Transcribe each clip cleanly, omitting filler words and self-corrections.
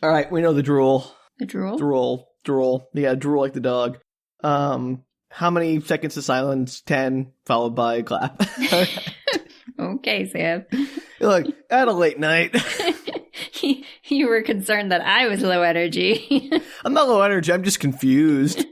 All right, we know the drool. The drool? Drool. Yeah, drool like the dog. How many seconds of silence? 10, followed by a clap. Okay, Sam. Look, at a late night. You were concerned that I was low energy. I'm not low energy, I'm just confused.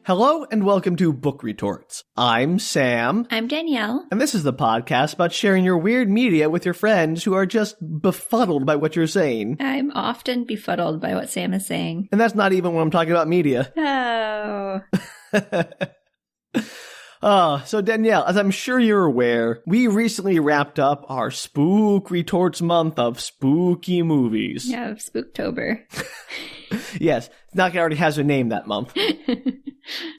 Hello and welcome to Book Retorts. I'm Sam. I'm Danielle. And this is the podcast about sharing your weird media with your friends who are just befuddled by what you're saying. I'm often befuddled by what Sam is saying. And that's not even when I'm talking about media. Oh. So Danielle, as I'm sure you're aware, we recently wrapped up our Spook Retorts month of spooky movies. Yeah, Spooktober. Yes, Naka already has a name that month.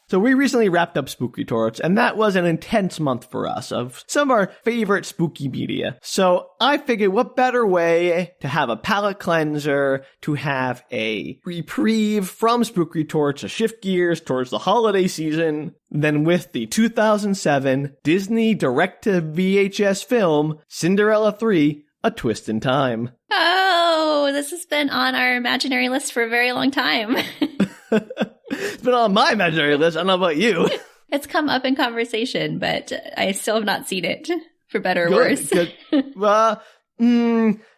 So we recently wrapped up Spook Retorts, and that was an intense month for us of some of our favorite spooky media. So I figured what better way to have a palate cleanser, to have a reprieve from Spook Retorts, to shift gears towards the holiday season, than with the 2007 Disney direct-to-VHS film, Cinderella III, A Twist in Time. Oh, this has been on our imaginary list for a very long time. It's been on my imaginary list. I don't know about you. It's come up in conversation, but I still have not seen it, for better or worse. Good.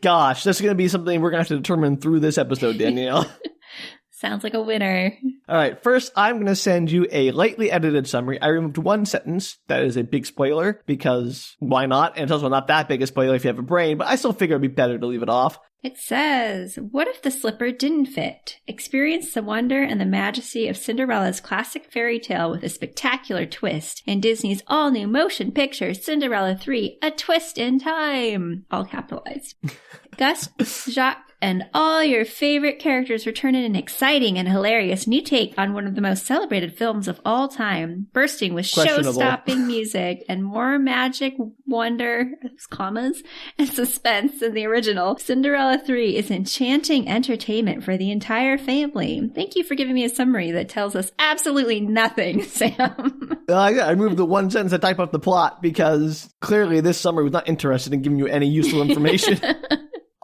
Gosh, that's going to be something we're going to have to determine through this episode, Danielle. Sounds like a winner. All right, first, I'm going to send you a lightly edited summary. I removed one sentence that is a big spoiler, because why not? And it's also not that big a spoiler if you have a brain, but I still figure it'd be better to leave it off. It says, what if the slipper didn't fit? Experience the wonder and the majesty of Cinderella's classic fairy tale with a spectacular twist in Disney's all-new motion picture, Cinderella III, A Twist in Time. All capitalized. Gus, Jacques, and all your favorite characters return in an exciting and hilarious new take on one of the most celebrated films of all time, bursting with show-stopping music and more magic, wonder, commas, and suspense than the original. Cinderella III is enchanting entertainment for the entire family. Thank you for giving me a summary that tells us absolutely nothing, Sam. I removed the one sentence that typed up the plot because clearly this summary was not interested in giving you any useful information.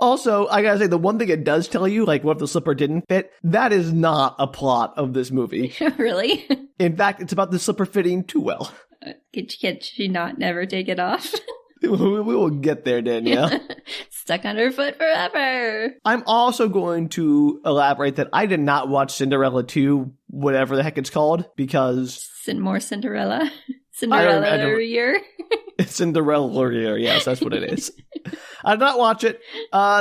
Also, I gotta say, the one thing it does tell you, like, what if the slipper didn't fit, that is not a plot of this movie. Really? In fact, it's about the slipper fitting too well. Can she not never take it off? We will get there, Danielle. Stuck underfoot forever. I'm also going to elaborate that I did not watch Cinderella 2, whatever the heck it's called, because... More Cinderella? Cinderella year? Cinderella year, yes, that's what it is. I did not watch it.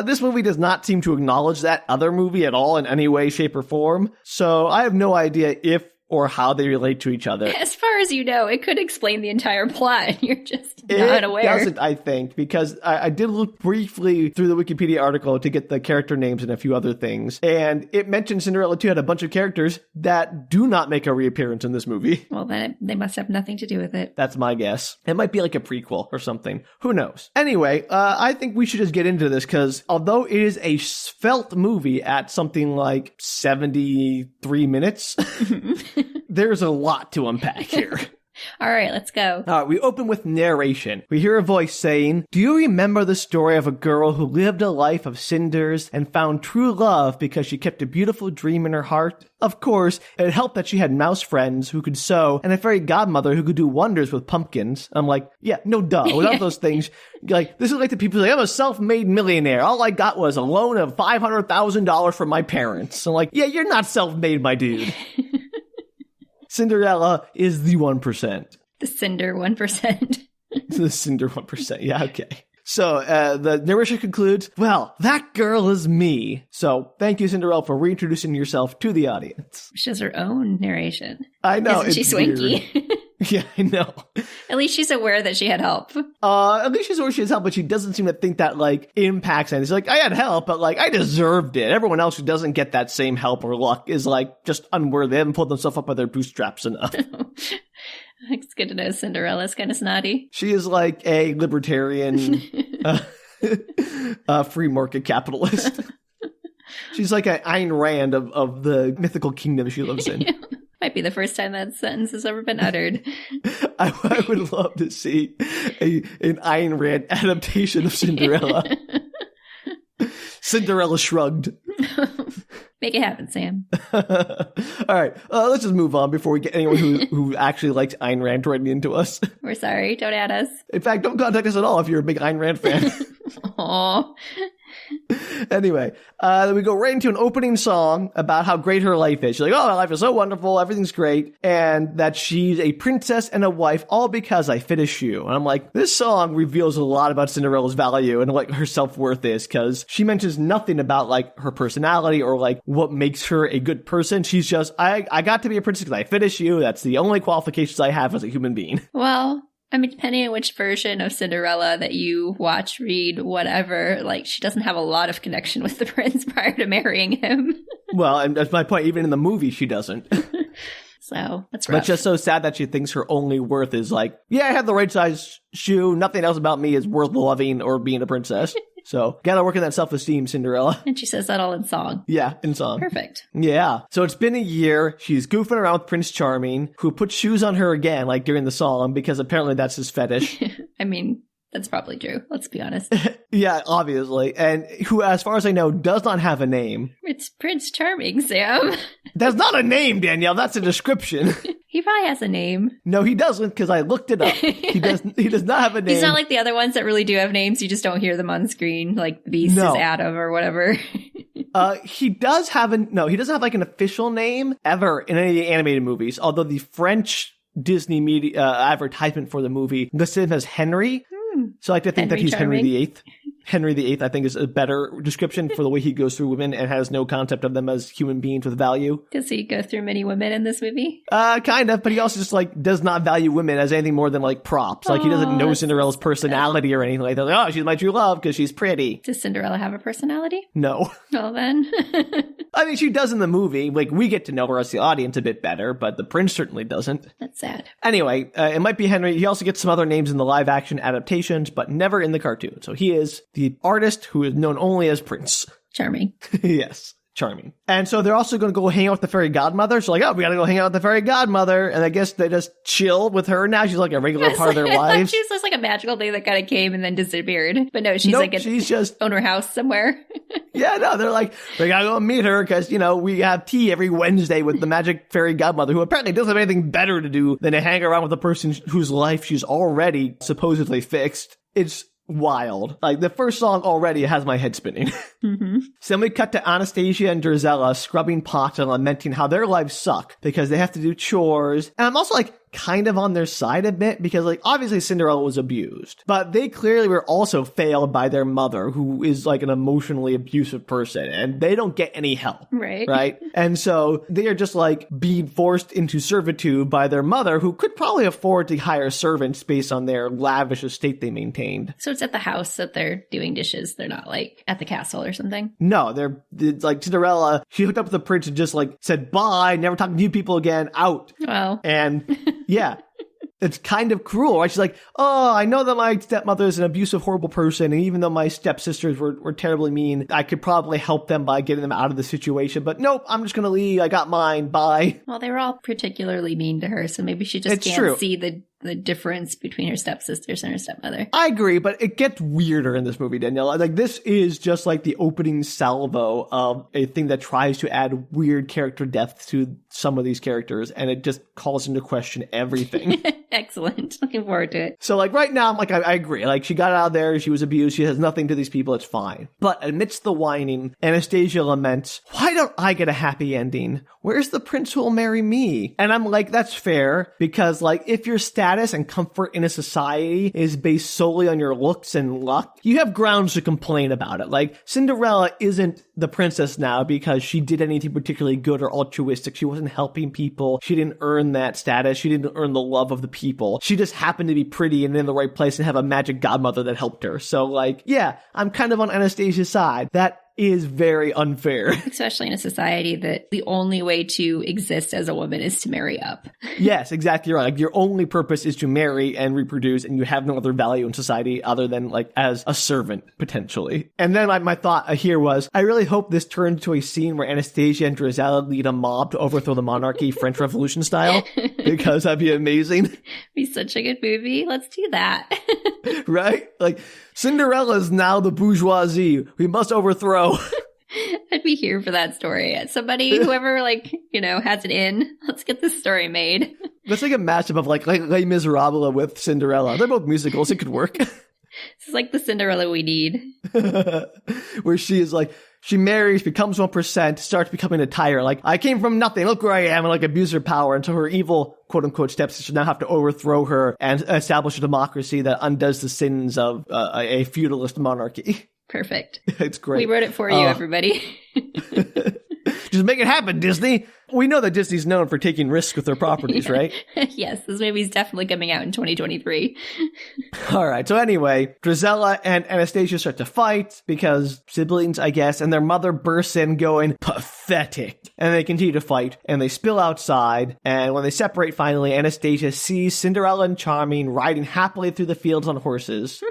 This movie does not seem to acknowledge that other movie at all in any way, shape, or form. So I have no idea if or how they relate to each other. As far as you know, it could explain the entire plot. You're just not aware. It doesn't, I think, because I did look briefly through the Wikipedia article to get the character names and a few other things. And it mentioned Cinderella 2 had a bunch of characters that do not make a reappearance in this movie. Well, then they must have nothing to do with it. That's my guess. It might be like a prequel or something. Who knows? Anyway, I think we should just get into this because although it is a svelte movie at something like 73 minutes... There's a lot to unpack here. All right, let's go. All right, we open with narration. We hear a voice saying, "Do you remember the story of a girl who lived a life of cinders and found true love because she kept a beautiful dream in her heart? Of course, it helped that she had mouse friends who could sew and a fairy godmother who could do wonders with pumpkins." I'm like, yeah, no duh. Without those things, like, this is like the people who say, I'm a self-made millionaire. All I got was a loan of $500,000 from my parents. I'm like, yeah, you're not self-made, my dude. Cinderella is the 1%. The Cinder 1%. The Cinder 1%. Yeah, okay. So the narration concludes, well, that girl is me. So thank you, Cinderella, for reintroducing yourself to the audience. She has her own narration. I know. Isn't she swanky? Yeah, I know. At least she's aware that she had help. At least she's aware she has help, but she doesn't seem to think that, like, impacts anything. She's like, I had help, but, like, I deserved it. Everyone else who doesn't get that same help or luck is, like, just unworthy. They haven't pulled themselves up by their bootstraps enough. It's good to know Cinderella's kind of snotty. She is like a libertarian, free market capitalist. She's like an Ayn Rand of the mythical kingdom she lives in. Might be the first time that sentence has ever been uttered. I would love to see an Ayn Rand adaptation of Cinderella. Cinderella shrugged. Make it happen, Sam. All right, let's just move on before we get anyone who actually likes Ayn Rand writing into us. We're sorry. Don't add us. In fact, don't contact us at all if you're a big Ayn Rand fan. Aww. Anyway, then we go right into an opening song about how great her life is. She's like, oh, my life is so wonderful. Everything's great. And that she's a princess and a wife, all because I fit a shoe. And I'm like, this song reveals a lot about Cinderella's value and like her self-worth is, because she mentions nothing about like her personality or like what makes her a good person. She's just, I got to be a princess because I fit a shoe. That's the only qualifications I have as a human being. Well, I mean, depending on which version of Cinderella that you watch, read, whatever, like, she doesn't have a lot of connection with the prince prior to marrying him. Well, and that's my point. Even in the movie, she doesn't. So, that's rough. But it's just so sad that she thinks her only worth is like, yeah, I have the right size shoe. Nothing else about me is worth loving or being a princess. So, gotta work on that self-esteem, Cinderella. And she says that all in song. Yeah, in song. Perfect. Yeah. So it's been a year. She's goofing around with Prince Charming, who puts shoes on her again, like during the song, because apparently that's his fetish. I mean, that's probably true. Let's be honest. Yeah, obviously. And who, as far as I know, does not have a name. It's Prince Charming, Sam. That's not a name, Danielle. That's a description. He probably has a name. No, he doesn't, because I looked it up. He does not have a name. He's not like the other ones that really do have names. You just don't hear them on screen, like the Beast is Adam or whatever. He doesn't have like an official name ever in any of the animated movies, although the French Disney media advertisement for the movie listed him as Henry. So I like to think that he's Charming. Henry VIII. Henry VIII, I think, is a better description for the way he goes through women and has no concept of them as human beings with value. Does he go through many women in this movie? Kind of, but he also just like does not value women as anything more than like props. Like he doesn't know Cinderella's personality or anything like that. Like, oh, she's my true love because she's pretty. Does Cinderella have a personality? No. Well then. I mean, she does in the movie. Like, we get to know her as the audience a bit better, but the prince certainly doesn't. That's sad. Anyway, it might be Henry. He also gets some other names in the live-action adaptations, but never in the cartoon. So he is the artist who is known only as Prince. Charming. Yes. Charming. And so they're also going to go hang out with the fairy godmother. So like, oh, we got to go hang out with the fairy godmother. And I guess they just chill with her. Now she's like a regular part of their lives. She's just like a magical thing that kind of came and then disappeared. But no, she's she's just own her house somewhere. Yeah, no, they're like, we got to go meet her because, you know, we have tea every Wednesday with the magic fairy godmother who apparently doesn't have anything better to do than to hang around with a person whose life she's already supposedly fixed. It's wild. Like, the first song already has my head spinning. Mm-hmm. So then we cut to Anastasia and Drizella scrubbing pots and lamenting how their lives suck because they have to do chores. And I'm also like, kind of on their side a bit because like obviously Cinderella was abused, but they clearly were also failed by their mother who is like an emotionally abusive person and they don't get any help. Right. And so they are just like being forced into servitude by their mother who could probably afford to hire servants based on their lavish estate they maintained. So it's at the house that they're doing dishes. They're not like at the castle or something. No, it's like Cinderella, she hooked up with the prince and just like said, bye, never talking to you people again, out. Well. And yeah. It's kind of cruel, right? She's like, oh, I know that my stepmother is an abusive, horrible person, and even though my stepsisters were terribly mean, I could probably help them by getting them out of the situation, but nope, I'm just gonna leave, I got mine, bye. Well, they were all particularly mean to her, so maybe she just can't see the difference between her stepsisters and her stepmother. I agree, but it gets weirder in this movie, Danielle. Like, this is just like the opening salvo of a thing that tries to add weird character depth to some of these characters, and it just calls into question everything. Excellent. Looking forward to it. So, like, right now, I'm like, I agree. Like, she got out of there, she was abused, she has nothing to these people, it's fine. But amidst the whining, Anastasia laments, why don't I get a happy ending? Where's the prince who will marry me? And I'm like, that's fair, because, like, if your status and comfort in a society is based solely on your looks and luck, you have grounds to complain about it. Like, Cinderella isn't the princess now because she did anything particularly good or altruistic. She wasn't helping people. She didn't earn that status. She didn't earn the love of the people. She just happened to be pretty and in the right place and have a magic godmother that helped her. So, like, yeah, I'm kind of on Anastasia's side. That is very unfair. Especially in a society that the only way to exist as a woman is to marry up. Yes, exactly right. Like, your only purpose is to marry and reproduce, and you have no other value in society other than like as a servant, potentially. And then my thought here was, I really hope this turns to a scene where Anastasia and Drizella lead a mob to overthrow the monarchy French Revolution style, because that'd be amazing. Be such a good movie. Let's do that. Right? Like, Cinderella is now the bourgeoisie. We must overthrow. I'd be here for that story. Somebody, whoever, like, you know, has it in, let's get this story made. That's like a mashup of like Les Miserables with Cinderella. They're both musicals. It could work. This is like the Cinderella we need. Where she is like, she marries, becomes 1%, starts becoming a tyrant. Like, I came from nothing. Look where I am, and like abuse her power until her evil, quote unquote, stepsister now have to overthrow her and establish a democracy that undoes the sins of a feudalist monarchy. Perfect. It's great. We wrote it for you, everybody. Just make it happen, Disney. We know that Disney's known for taking risks with their properties, right? Yes, this movie's definitely coming out in 2023. All right. So anyway, Drizella and Anastasia start to fight because siblings, I guess, and their mother bursts in going, pathetic. And they continue to fight, and they spill outside. And when they separate finally, Anastasia sees Cinderella and Charming riding happily through the fields on horses.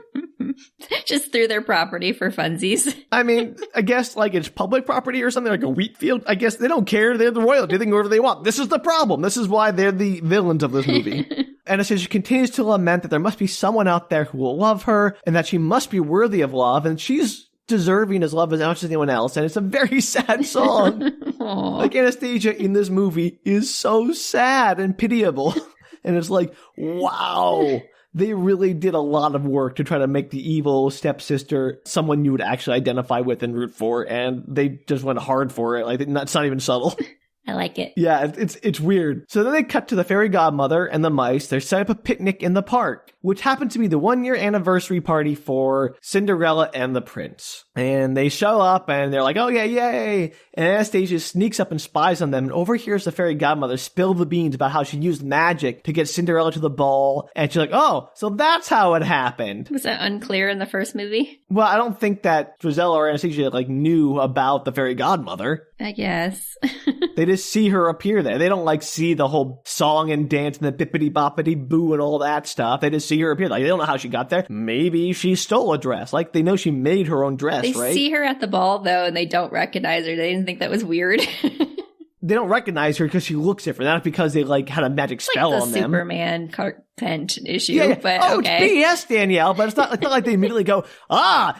Just through their property for funsies. I mean, I guess like it's public property or something, like a wheat field. I guess they don't care. They're the royalty. They can go wherever they want. This is the problem. This is why they're the villains of this movie. Anastasia continues to lament that there must be someone out there who will love her and that she must be worthy of love. And she's deserving as love as much as anyone else. And it's a very sad song. Like, Anastasia in this movie is so sad and pitiable. And it's like, wow. They really did a lot of work to try to make the evil stepsister someone you would actually identify with and root for, and they just went hard for it. Like, it's not even subtle. I like it. Yeah, it's weird. So then they cut to the fairy godmother and the mice. They're set up a picnic in the park, which happened to be the 1-year anniversary party for Cinderella and the prince. And they show up and they're like, oh yeah, yay. And Anastasia sneaks up and spies on them and overhears the fairy godmother spill the beans about how she used magic to get Cinderella to the ball. And she's like, oh, so that's how it happened. Was that unclear in the first movie? Well, I don't think that Drizella or Anastasia like knew about the fairy godmother. I guess. They just see her appear there. They don't like see the whole song and dance and the bippity boppity boo and all that stuff. They just see her appear. Like, they don't know how she got there. Maybe she stole a dress. Like, they know she made her own dress, they right? They see her at the ball, though, and they don't recognize her. They didn't think that was weird. They don't recognize her because she looks different. Not because they like had a magic spell on them. Like the Superman Kent issue, yeah. But oh, okay. It's BS, Danielle, but it's not like they immediately go,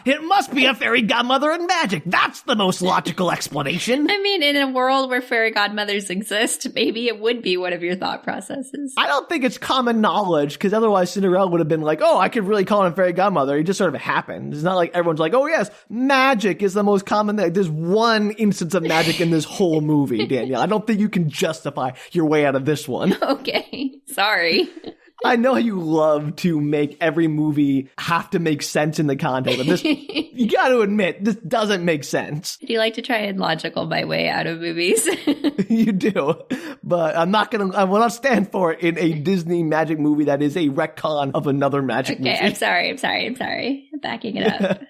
it must be a fairy godmother and magic. That's the most logical explanation. I mean, in a world where fairy godmothers exist, maybe it would be one of your thought processes. I don't think it's common knowledge, because otherwise Cinderella would have been like, I could really call him fairy godmother. It just sort of happened. It's not like everyone's like, oh yes, magic is the most common thing. There's one instance of magic in this whole movie, Danielle. I don't think you can justify your way out of this one. Okay, sorry. I know you love to make every movie have to make sense in the context, but this, you got to admit, this doesn't make sense. Do you like to try and logical my way out of movies? You do, but I will not stand for it in a Disney magic movie that is a retcon of another magic movie. Okay, I'm sorry. I'm backing it up.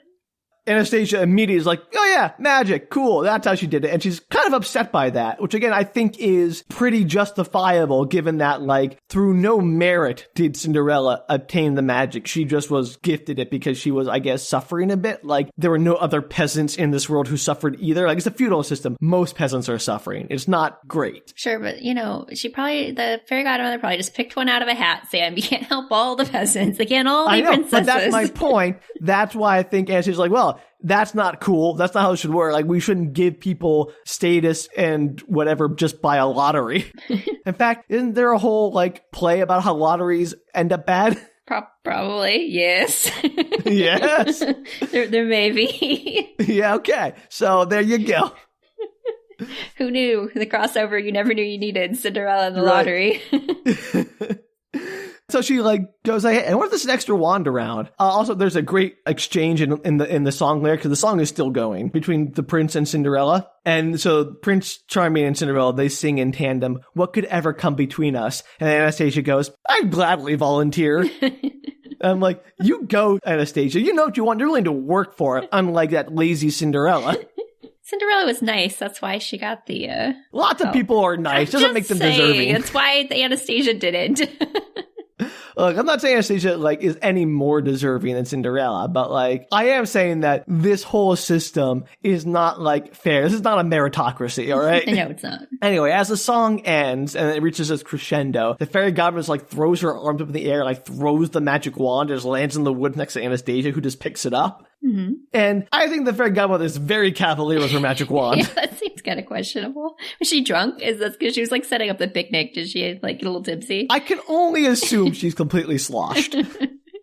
Anastasia immediately is like, oh yeah, magic, cool, that's how she did it. And she's kind of upset by that, which again, I think is pretty justifiable given that, like, through no merit did Cinderella obtain the magic. She just was gifted it because she was, I guess, suffering a bit. Like, there were no other peasants in this world who suffered either. Like, it's a feudal system. Most peasants are suffering. It's not great. Sure, but, the fairy godmother probably just picked one out of a hat, Sam. You can't help all the peasants. They can't all be princesses. But that's my point. That's why I think Anastasia's like, well, that's not cool. That's not how it should work. Like, we shouldn't give people status and whatever just by a lottery. In fact, isn't there a whole, like, play about how lotteries end up bad? Probably, yes. Yes? there may be. Yeah, okay. So there you go. Who knew? The crossover you never knew you needed. Cinderella and the lottery. So she goes like, hey, I want this extra wand around. Also, there's a great exchange in the song lyric, because the song is still going between the prince and Cinderella. And so Prince Charming and Cinderella, they sing in tandem, what could ever come between us? And Anastasia goes, I'd gladly volunteer. I'm like, you go, Anastasia. You know what you want. You're willing to work for it, unlike that lazy Cinderella. Cinderella was nice. That's why she got the... Lots of people are nice. Doesn't make them deserving. That's why the Anastasia didn't. Look, I'm not saying Anastasia, is any more deserving than Cinderella, but, I am saying that this whole system is not, fair. This is not a meritocracy, all right? No, it's not. Anyway, as the song ends and it reaches its crescendo, the fairy godmother throws her arms up in the air, throws the magic wand, and just lands in the woods next to Anastasia, who just picks it up. Mm-hmm. And I think the fairy godmother is very cavalier with her magic wand. Yeah, that seems kind of questionable. Was she drunk? Is that because she was setting up the picnic? Did she get a little tipsy? I can only assume she's completely sloshed.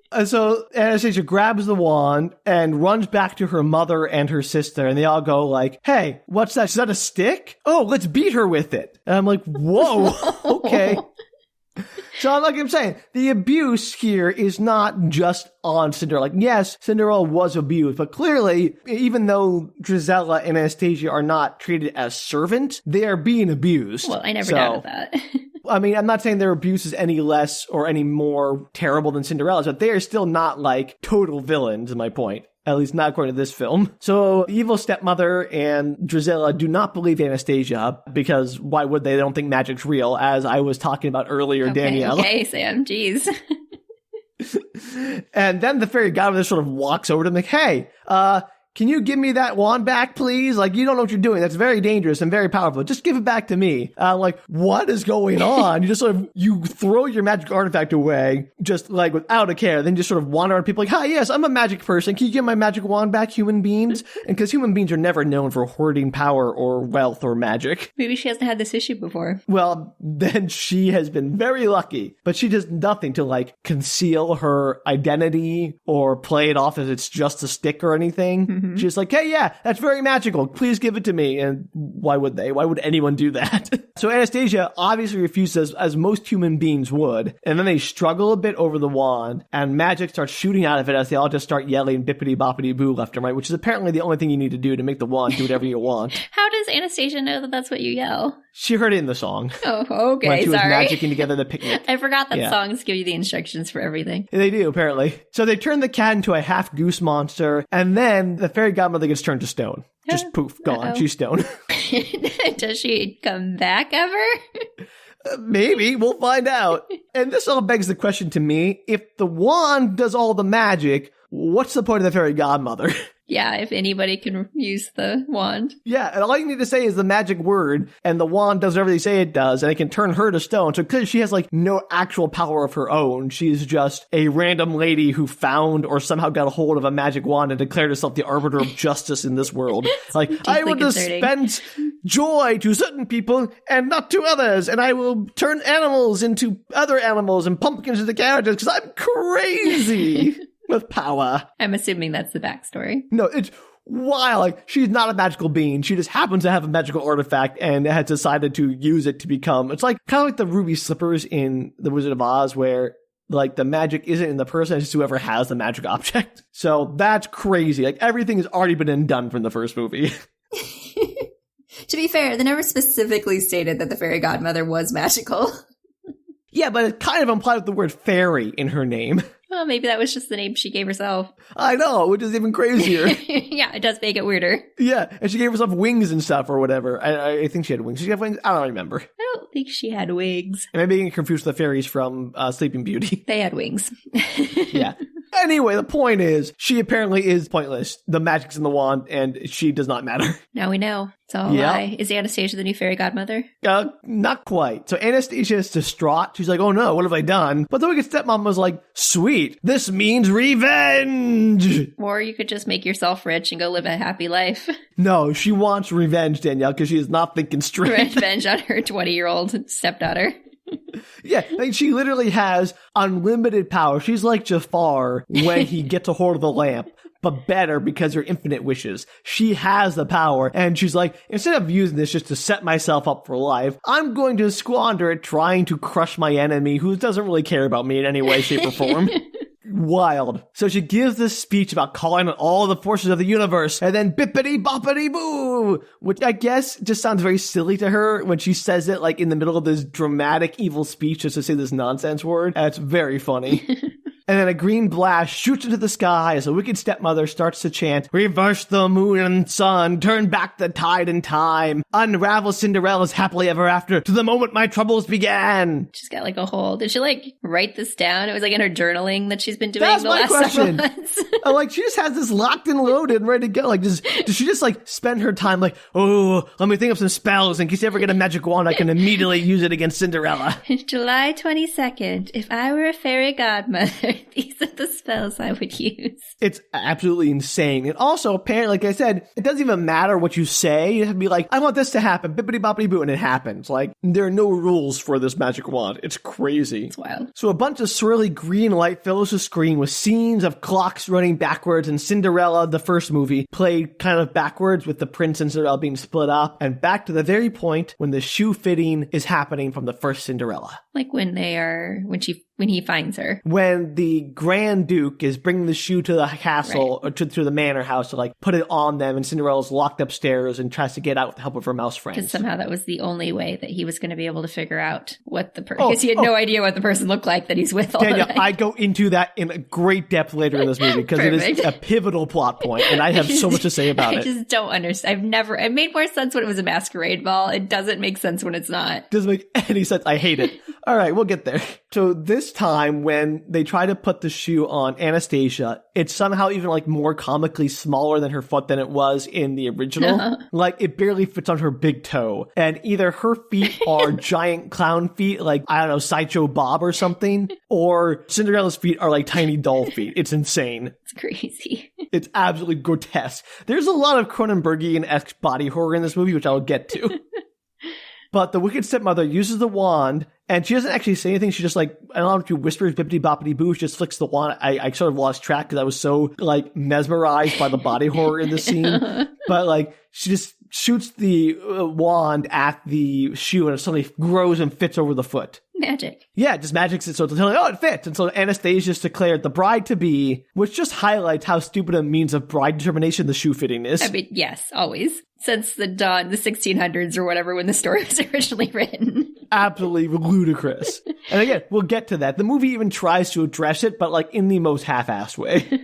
And so Anastasia grabs the wand and runs back to her mother and her sister, and they all go hey, what's that? Is that a stick? Oh, let's beat her with it. And I'm like, whoa, okay. So I'm saying, the abuse here is not just on Cinderella. Yes, Cinderella was abused, but clearly, even though Drizella and Anastasia are not treated as servants, they are being abused. Well, I never doubted that. I mean, I'm not saying their abuse is any less or any more terrible than Cinderella's, but they are still not total villains, is my point. At least not according to this film. So the evil stepmother and Drizella do not believe Anastasia, because why would they? They don't think magic's real, as I was talking about earlier, Danielle. Okay, Sam, jeez. And then the fairy godmother sort of walks over to them hey, can you give me that wand back, please? You don't know what you're doing. That's very dangerous and very powerful. Just give it back to me. What is going on? You just you throw your magic artifact away, just without a care, then just sort of wander around people hi, yes, I'm a magic person. Can you give my magic wand back, human beings? And because human beings are never known for hoarding power or wealth or magic. Maybe she hasn't had this issue before. Well, then she has been very lucky. But she does nothing to conceal her identity or play it off as it's just a stick or anything. Mm-hmm. She's hey, yeah, that's very magical. Please give it to me. And why would they? Why would anyone do that? So Anastasia obviously refuses, as most human beings would. And then they struggle a bit over the wand, and magic starts shooting out of it as they all just start yelling bippity boppity boo left and right, which is apparently the only thing you need to do to make the wand do whatever you want. How does Anastasia know that that's what you yell? She heard it in the song. Oh, okay, when she was sorry. magicking together the picnic. I forgot that songs give you the instructions for everything. They do, apparently. So they turn the cat into a half-goose monster, and then the fairy godmother gets turned to stone. Just poof, gone. Uh-oh. She's stone. Does she come back ever? Maybe. We'll find out. And this all begs the question to me, if the wand does all the magic, what's the point of the fairy godmother? Yeah, if anybody can use the wand. Yeah, and all you need to say is the magic word, and the wand does whatever they say it does, and it can turn her to stone. So because she has no actual power of her own, she's just a random lady who found or somehow got a hold of a magic wand and declared herself the arbiter of justice in this world. I will dispense joy to certain people and not to others, and I will turn animals into other animals and pumpkins into carriages because I'm crazy. With power. I'm assuming that's the backstory. No, it's wild. She's not a magical being. She just happens to have a magical artifact and has decided to use it to become... It's kind of like the ruby slippers in The Wizard of Oz, where the magic isn't in the person, it's just whoever has the magic object. So that's crazy. Everything has already been done from the first movie. To be fair, they never specifically stated that the fairy godmother was magical. Yeah, but it's kind of implied with the word fairy in her name. Well, maybe that was just the name she gave herself. I know, which is even crazier. Yeah, it does make it weirder. Yeah, and she gave herself wings and stuff or whatever. I think she had wings. Did she have wings? I don't remember. I don't think she had wings. Am I being confused with the fairies from Sleeping Beauty? They had wings. Yeah. Anyway, the point is, she apparently is pointless. The magic's in the wand, and she does not matter. Now we know. It's all a lie. Is Anastasia the new fairy godmother? Not quite. So Anastasia is distraught. She's like, oh no, what have I done? But the wicked stepmom was like, sweet, this means revenge! Or you could just make yourself rich and go live a happy life. No, she wants revenge, Danielle, because she is not thinking straight. Revenge on her 20-year-old stepdaughter. Yeah, she literally has unlimited power. She's like Jafar when he gets a hold of the lamp, but better because her infinite wishes. She has the power, and she's like, instead of using this just to set myself up for life, I'm going to squander it trying to crush my enemy who doesn't really care about me in any way, shape, or form. Wild. So she gives this speech about calling on all the forces of the universe, and then bippity boppity boo, which I guess just sounds very silly to her when she says it in the middle of this dramatic evil speech just to say this nonsense word. That's very funny. And then a green blast shoots into the sky as the wicked stepmother starts to chant, "Reverse the moon and sun, turn back the tide and time, unravel Cinderella's happily ever after to the moment my troubles began." She's got like a whole, did she like write this down? It was like in her journaling that she's been doing That's the my last question. several months. I'm like, she just has this locked and loaded and ready to go. Like, does she just like spend her time like, oh, let me think of some spells in case you ever get a magic wand, I can immediately use it against Cinderella. July 22nd, if I were a fairy godmother, these are the spells I would use. It's absolutely insane. And also, apparently, like I said, it doesn't even matter what you say. You have to be like, I want this to happen, bippity boppity boo, and it happens. Like, there are no rules for this magic wand. It's crazy. It's wild. So a bunch of swirly green light fills the screen with scenes of clocks running backwards, and Cinderella, the first movie, played kind of backwards with the prince and Cinderella being split up, and back to the very point when the shoe fitting is happening from the first Cinderella. Like when he finds her. When the Grand Duke is bringing the shoe to the castle, Right. or to the manor house to like put it on them, and Cinderella's locked upstairs and tries to get out with the help of her mouse friends. Because somehow that was the only way that he was going to be able to figure out what the person, because he had no idea what the person looked like that he's with all Danielle, the time. I go into that in a great depth later in this movie because it is Perfect. a pivotal plot point, and I have so much to say about I it. just don't understand. It made more sense when it was a masquerade ball. It doesn't make sense when it's not. Doesn't make any sense. I hate it. All right, we'll get there. So this time when they try to put the shoe on Anastasia, it's somehow even like more comically smaller than her foot than it was in the original. Like it barely fits on her big toe. And either her feet are giant clown feet, like, I don't know, Sideshow Bob or something, or Cinderella's feet are like tiny doll feet. It's insane. It's crazy. It's absolutely grotesque. There's a lot of Cronenbergian-esque body horror in this movie, which I'll get to. But the wicked stepmother uses the wand, and she doesn't actually say anything. She just like, I don't know if she whispers bippity boppity boo, she just flicks the wand. I sort of lost track because I was so like mesmerized by the body horror in the scene. But like, she just shoots the wand at the shoe, and it suddenly grows and fits over the foot. Magic. Yeah, just magics it so it's like, oh, it fits. And so Anastasia's declared the bride-to-be, which just highlights how stupid a means of bride determination the shoe fitting is. I mean, yes, always. Since the 1600s or whatever, when the story was originally written. Absolutely ludicrous. And again, we'll get to that. The movie even tries to address it, but like in the most half-assed way.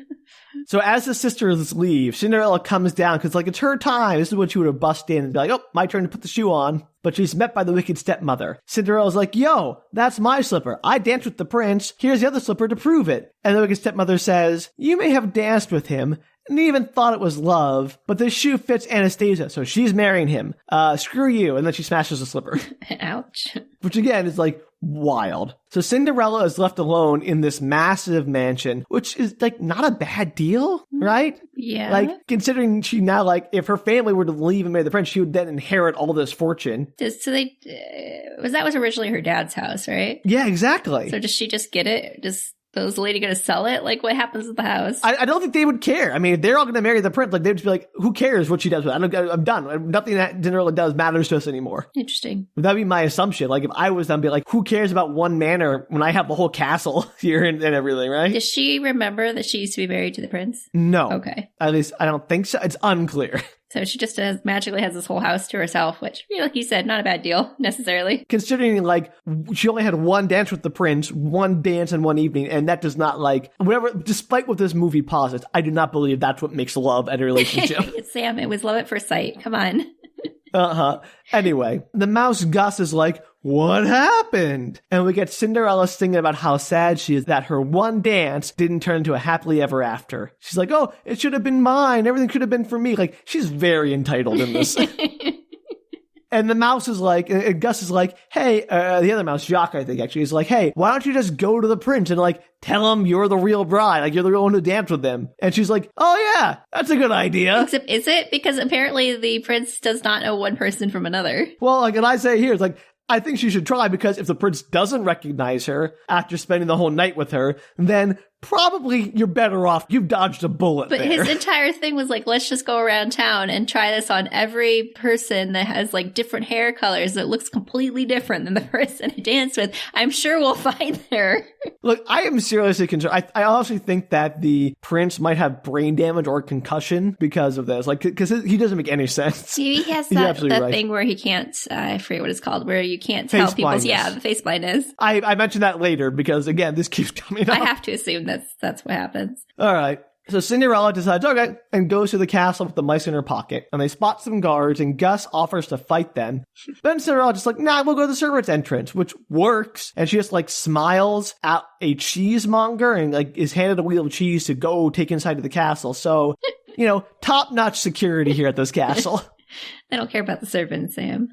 So as the sisters leave, Cinderella comes down because like it's her time. This is when she would have bust in and be like, oh, my turn to put the shoe on. But she's met by the wicked stepmother. Cinderella's like, yo, that's my slipper. I danced with the prince. Here's the other slipper to prove it. And the wicked stepmother says, you may have danced with him and even thought it was love, but this shoe fits Anastasia, so she's marrying him. Screw you. And then she smashes the slipper. Ouch. Which again is like wild. So Cinderella is left alone in this massive mansion, which is like not a bad deal, right? Yeah. Like considering she now like if her family were to leave and marry the prince, she would then inherit all this fortune. So they was originally her dad's house, right? Yeah, exactly. So does she just get it? Was the lady going to sell it? Like, what happens with the house? I don't think they would care. I mean, if they're all going to marry the prince, like they'd just be like, who cares what she does with it? I'm done. Nothing that Cinderella does matters to us anymore. Interesting. That'd be my assumption. Like if I was them, be like, who cares about one manor when I have the whole castle here and everything, right? Does she remember that she used to be married to the prince? No. Okay. At least I don't think so. It's unclear. So she just magically has this whole house to herself, which, like you said, not a bad deal, necessarily. Considering, like, she only had one dance with the prince, one dance in one evening, and that does not, like, whatever, despite what this movie posits, I do not believe that's what makes love and a relationship. Sam, it was love at first sight. Come on. Anyway, the mouse Gus is like, what happened? And we get Cinderella singing about how sad she is that her one dance didn't turn into a happily ever after. She's like, oh, it should have been mine. Everything could have been for me. Like, she's very entitled in this. And the mouse is like, and Gus is like, hey, the other mouse, Jacques, I think, actually, is like, hey, why don't you just go to the prince and, like, tell him you're the real bride, like, you're the real one who danced with them. And she's like, oh, yeah, that's a good idea. Except, is it? Because apparently the prince does not know one person from another. Well, like, and I say here, it's like, I think she should try because if the prince doesn't recognize her after spending the whole night with her, then probably you're better off. You've dodged a bullet But there. his entire thing was like, let's just go around town and try this on every person that has like different hair colors that looks completely different than the person I danced with. I'm sure we'll find her. Look, I am seriously concerned. I honestly think that the prince might have brain damage or concussion because of this. Like, because he doesn't make any sense. He has that thing where he can't, I forget what it's called, where you can't tell people's, the face blindness. I mentioned that later because, again, this keeps coming up. I have to assume That's what happens. All right. So Cinderella decides, okay, and goes to the castle with the mice in her pocket. And they spot some guards, and Gus offers to fight them. Then Cinderella just like, nah, we'll go to the servants' entrance, which works. And she just like smiles at a cheesemonger and like is handed a wheel of cheese to go take inside of the castle. So, top-notch security here at this castle. I don't care about the servants, Sam.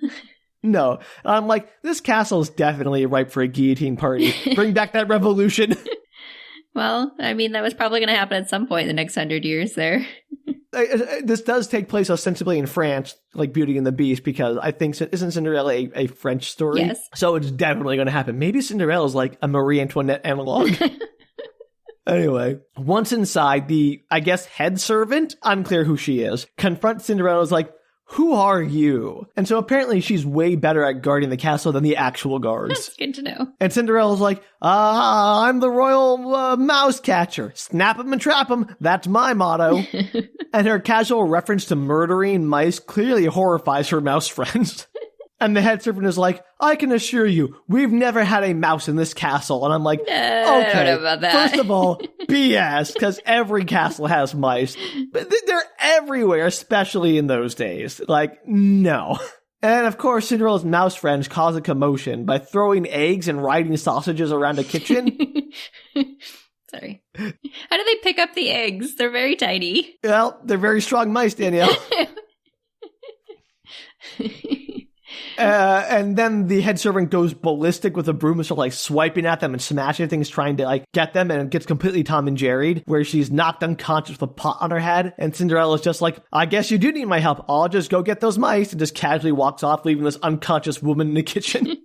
No. I'm like, this castle is definitely ripe for a guillotine party. Bring back that revolution. Well, I mean, that was probably going to happen at some point in the next 100 years there. This does take place ostensibly in France, like Beauty and the Beast, because I think, isn't Cinderella a French story? Yes. So it's definitely going to happen. Maybe Cinderella's like a Marie Antoinette analog. Anyway, once inside, the, I guess, head servant, unclear who she is, confronts Cinderella's like, who are you? And so apparently she's way better at guarding the castle than the actual guards. That's good to know. And Cinderella's like, I'm the royal mouse catcher. Snap 'em and trap 'em. That's my motto. And her casual reference to murdering mice clearly horrifies her mouse friends. And the head servant is like, I can assure you, we've never had a mouse in this castle. And I'm like, okay, I don't know about that. First of all, BS, because every castle has mice. But they're everywhere, especially in those days. Like, no. And of course, Cinderella's mouse friends cause a commotion by throwing eggs and riding sausages around the kitchen. Sorry. How do they pick up the eggs? They're very tiny. Well, they're very strong mice, Danielle. And then the head servant goes ballistic with a broom and starts like swiping at them and smashing things, trying to like get them, and it gets completely Tom and Jerry'd, where she's knocked unconscious with a pot on her head. And Cinderella's just like, I guess you do need my help. I'll just go get those mice, and just casually walks off, leaving this unconscious woman in the kitchen.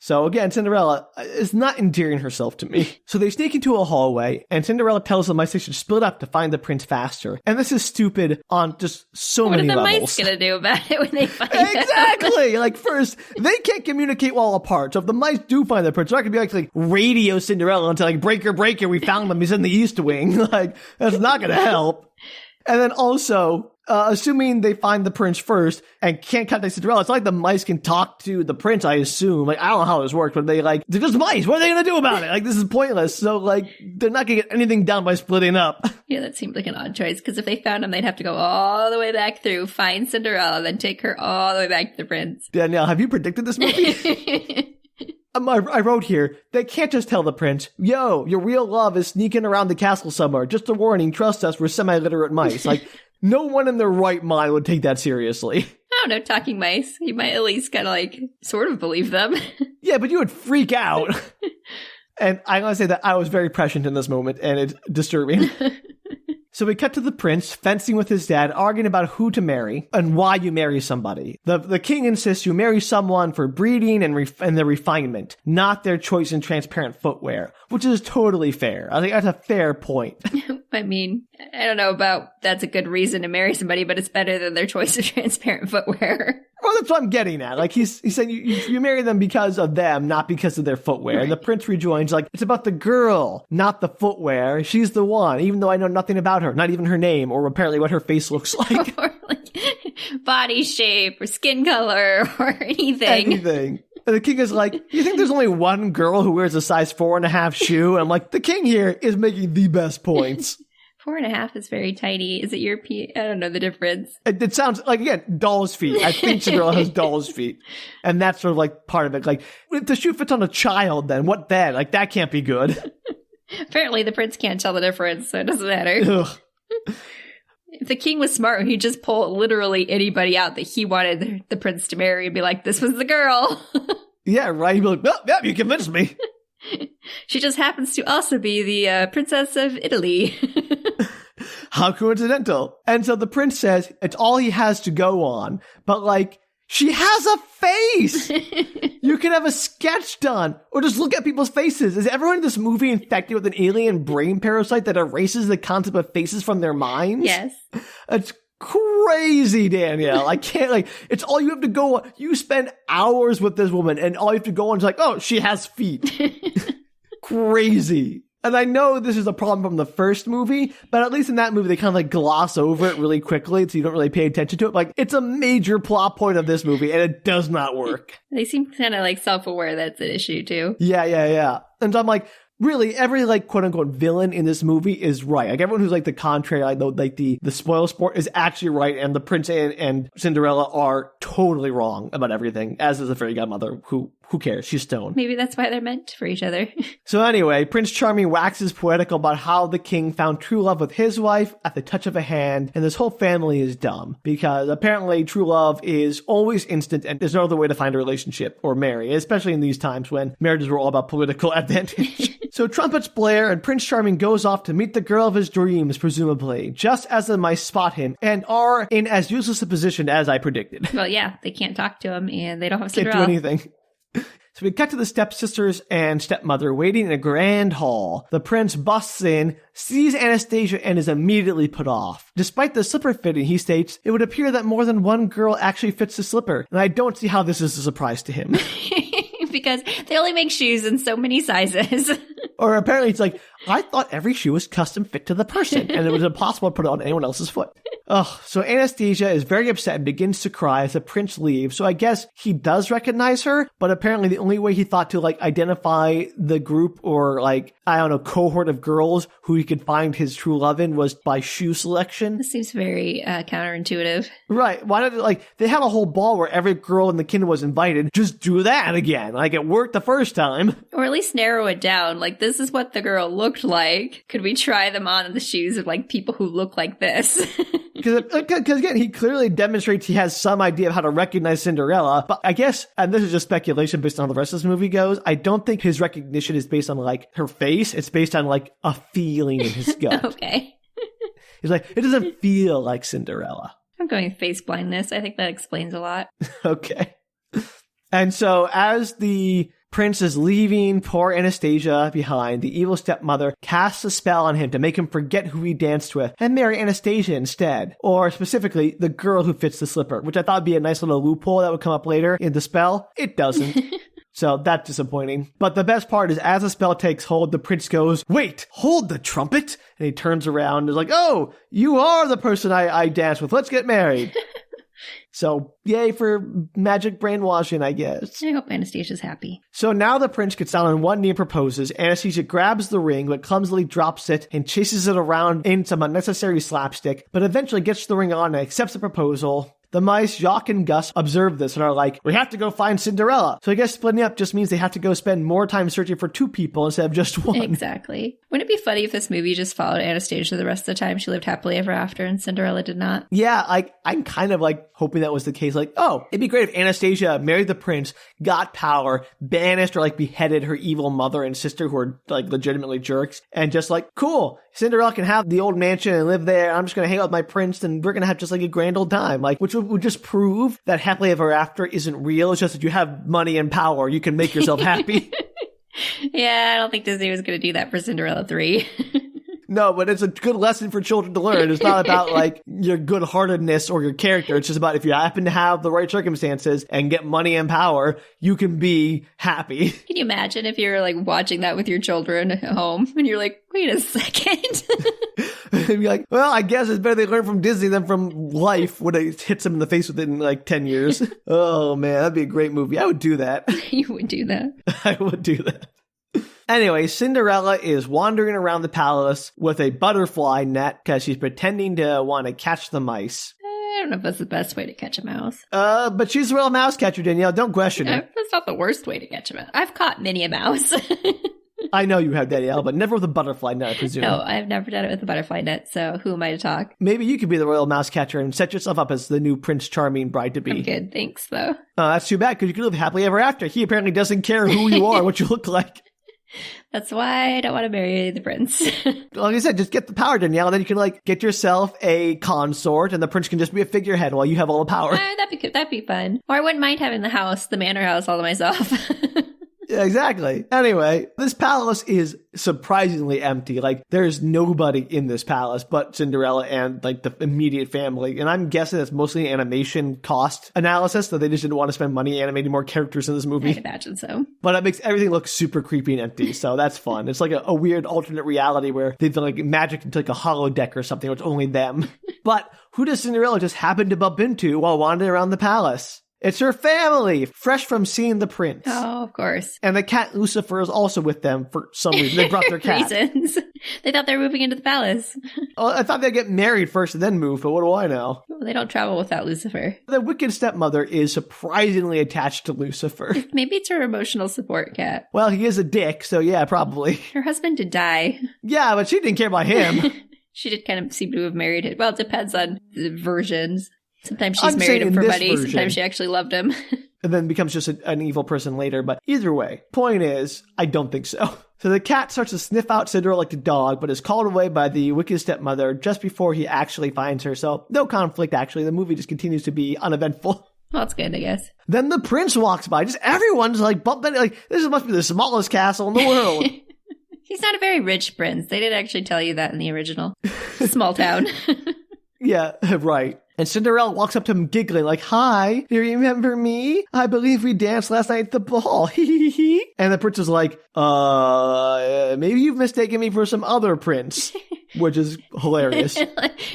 So again, Cinderella is not endearing herself to me. So they sneak into a hallway, and Cinderella tells the mice they should split up to find the prince faster. And this is stupid on just so many levels. What are the mice going to do about it when they find out? Exactly! Like, first, they can't communicate well apart. So if the mice do find the prince, they're not going to be like radio Cinderella and like, breaker, we found him, he's in the East Wing. Like, that's not going to help. And then also, assuming they find the prince first and can't contact Cinderella, it's not like the mice can talk to the prince, I assume. Like, I don't know how this works, but they're just mice. What are they going to do about it? Like, this is pointless. So, like, they're not going to get anything done by splitting up. Yeah, that seemed like an odd choice, because if they found him, they'd have to go all the way back through, find Cinderella, then take her all the way back to the prince. Danielle, have you predicted this movie? I wrote here, they can't just tell the prince, yo, your real love is sneaking around the castle somewhere. Just a warning, trust us, we're semi-literate mice. Like, no one in their right mind would take that seriously. I don't know, talking mice. You might at least kind of like, sort of believe them. Yeah, but you would freak out. And I gotta say that I was very prescient in this moment, and it's disturbing. So we cut to the prince fencing with his dad, arguing about who to marry and why you marry somebody. The king insists you marry someone for breeding and their refinement, not their choice in transparent footwear, which is totally fair. I think that's a fair point. I mean, I don't know about that's a good reason to marry somebody, but it's better than their choice of transparent footwear. Well, that's what I'm getting at. Like, he said you marry them because of them, not because of their footwear. Right. And the prince rejoins, like, it's about the girl, not the footwear. She's the one, even though I know nothing about her, not even her name, or apparently what her face looks like. Or like body shape, or skin color, or anything. Anything. And the king is like, you think there's only one girl who wears a size 4.5 shoe? And I'm like, the king here is making the best points. 4.5 is very tiny. Is it European? I don't know the difference. It sounds like, again, doll's feet. I think Cinderella has doll's feet. And that's sort of like part of it. Like, if the shoe fits on a child, then what then? Like, that can't be good. Apparently the prince can't tell the difference, so it doesn't matter. Ugh. If the king was smart, he'd just pull literally anybody out that he wanted the prince to marry and be like, this was the girl. Yeah, right. He'd be like, well, yeah, you convinced me. She just happens to also be the princess of Italy. How coincidental. And so the prince says it's all he has to go on. But like, she has a face. You can have a sketch done or just look at people's faces. Is everyone in this movie infected with an alien brain parasite that erases the concept of faces from their minds? Yes. It's crazy, Danielle. I can't, like, it's all you have to go on. You spend hours with this woman and all you have to go on is like, oh, she has feet. Crazy. And I know this is a problem from the first movie, but at least in that movie, they kind of like gloss over it really quickly, so you don't really pay attention to it. Like, it's a major plot point of this movie, and it does not work. They seem kind of like self-aware that's an issue, too. Yeah. And so I'm like, really every like quote unquote villain in this movie is right. Like everyone who's like the contrary, like the spoil sport is actually right, and the prince and Cinderella are totally wrong about everything, as is the fairy godmother, who cares? She's stoned. Maybe that's why they're meant for each other. So anyway, Prince Charming waxes poetical about how the king found true love with his wife at the touch of a hand, and this whole family is dumb, because apparently true love is always instant, and there's no other way to find a relationship or marry, especially in these times when marriages were all about political advantage. So trumpets blare, and Prince Charming goes off to meet the girl of his dreams, presumably, just as the mice spot him, and are in as useless a position as I predicted. Well, yeah, they can't talk to him, and they don't have Cinderella. Can't do anything. So we cut to the stepsisters and stepmother waiting in a grand hall. The prince busts in, sees Anastasia, and is immediately put off. Despite the slipper fitting, he states, it would appear that more than one girl actually fits the slipper, and I don't see how this is a surprise to him. Because they only make shoes in so many sizes. Or apparently it's like, I thought every shoe was custom fit to the person, and it was impossible to put it on anyone else's foot. Ugh, so Anastasia is very upset and begins to cry as the prince leaves. So I guess he does recognize her, but apparently the only way he thought to like identify the group or like, I don't know, cohort of girls who he could find his true love in was by shoe selection. This seems very counterintuitive. Right. Why not, like, they had a whole ball where every girl in the kingdom was invited. Just do that again. Like, it worked the first time. Or at least narrow it down. Like, this is what the girl looked like. Could we try them on the shoes of, like, people who look like this? Because again, he clearly demonstrates he has some idea of how to recognize Cinderella. But I guess, and this is just speculation based on how the rest of this movie goes, I don't think his recognition is based on, like, her face. It's based on, like, a feeling in his gut. Okay. He's like, it doesn't feel like Cinderella. I'm going face-blindness. I think that explains a lot. Okay. And so as the prince is leaving poor Anastasia behind, the evil stepmother casts a spell on him to make him forget who he danced with and marry Anastasia instead. Or specifically, the girl who fits the slipper, which I thought would be a nice little loophole that would come up later in the spell. It doesn't. So that's disappointing. But the best part is as the spell takes hold, the prince goes, wait, hold the trumpet. And he turns around and is like, oh, you are the person I danced with. Let's get married. So, yay for magic brainwashing, I guess. I hope Anastasia's happy. So now the prince gets down on one knee and proposes. Anastasia grabs the ring, but clumsily drops it and chases it around in some unnecessary slapstick, but eventually gets the ring on and accepts the proposal. The mice, Jacques and Gus, observe this and are like, we have to go find Cinderella. So I guess splitting up just means they have to go spend more time searching for two people instead of just one. Exactly. Wouldn't it be funny if this movie just followed Anastasia the rest of the time? She lived happily ever after and Cinderella did not. Yeah, I'm kind of like hoping that was the case. Like, oh, it'd be great if Anastasia married the prince, got power, banished or like beheaded her evil mother and sister who are like legitimately jerks, and just like, cool, Cinderella can have the old mansion and live there. I'm just going to hang out with my prince and we're going to have just like a grand old time. Like, which would just prove that happily ever after isn't real. It's just that you have money and power. You can make yourself happy. Yeah, I don't think Disney was going to do that for Cinderella 3. No, but it's a good lesson for children to learn. It's not about like your good-heartedness or your character. It's just about if you happen to have the right circumstances and get money and power, you can be happy. Can you imagine if you're like watching that with your children at home and you're like, wait a second. And be like, well, I guess it's better they learn from Disney than from life when it hits them in the face within like 10 years. Oh man, that'd be a great movie. I would do that. You would do that. I would do that. Anyway, Cinderella is wandering around the palace with a butterfly net because she's pretending to want to catch the mice. I don't know if that's the best way to catch a mouse. But she's a real mouse catcher, Danielle. Don't question it. That's not the worst way to catch a mouse. I've caught many a mouse. I know you have, Danielle, but never with a butterfly net, I presume. No, I've never done it with a butterfly net, so who am I to talk? Maybe you could be the royal mouse catcher and set yourself up as the new Prince Charming bride-to-be. I'm good, thanks, though. That's too bad, because you could live happily ever after. He apparently doesn't care who you are, what you look like. That's why I don't want to marry the prince. Like I said, just get the power, Danielle, and then you can like get yourself a consort, and the prince can just be a figurehead while you have all the power. That'd be good. That'd be fun. Or I wouldn't mind having the house, the manor house, all to myself. Yeah, exactly. Anyway, this palace is surprisingly empty. Like, there's nobody in this palace but Cinderella and, like, the immediate family. And I'm guessing that's mostly animation cost analysis, that they just didn't want to spend money animating more characters in this movie. I'd imagine so. But it makes everything look super creepy and empty, so that's fun. It's like a weird alternate reality where they've like magic into like a holodeck or something where it's only them. But who does Cinderella just happen to bump into while wandering around the palace? It's her family, fresh from seeing the prince. Oh, of course. And the cat Lucifer is also with them for some reason. They brought their cat. Reasons. They thought they were moving into the palace. Oh, I thought they'd get married first and then move, but what do I know? They don't travel without Lucifer. The wicked stepmother is surprisingly attached to Lucifer. Maybe it's her emotional support cat. Well, he is a dick, so yeah, probably. Her husband did die. Yeah, but she didn't care about him. She did kind of seem to have married him. Well, it depends on the versions. Sometimes she's married him for money. Sometimes she actually loved him. And then becomes just an evil person later. But either way, point is, I don't think so. So the cat starts to sniff out Cinderella like a dog, but is called away by the wicked stepmother just before he actually finds her. So no conflict, actually. The movie just continues to be uneventful. Well, that's good, I guess. Then the prince walks by. Just everyone's like bumping. Like, this must be the smallest castle in the world. He's not a very rich prince. They did actually tell you that in the original. Small town. Yeah, right. And Cinderella walks up to him giggling like, "Hi, do you remember me? I believe we danced last night at the ball." And the prince is like, maybe you've mistaken me for some other prince. Which is hilarious.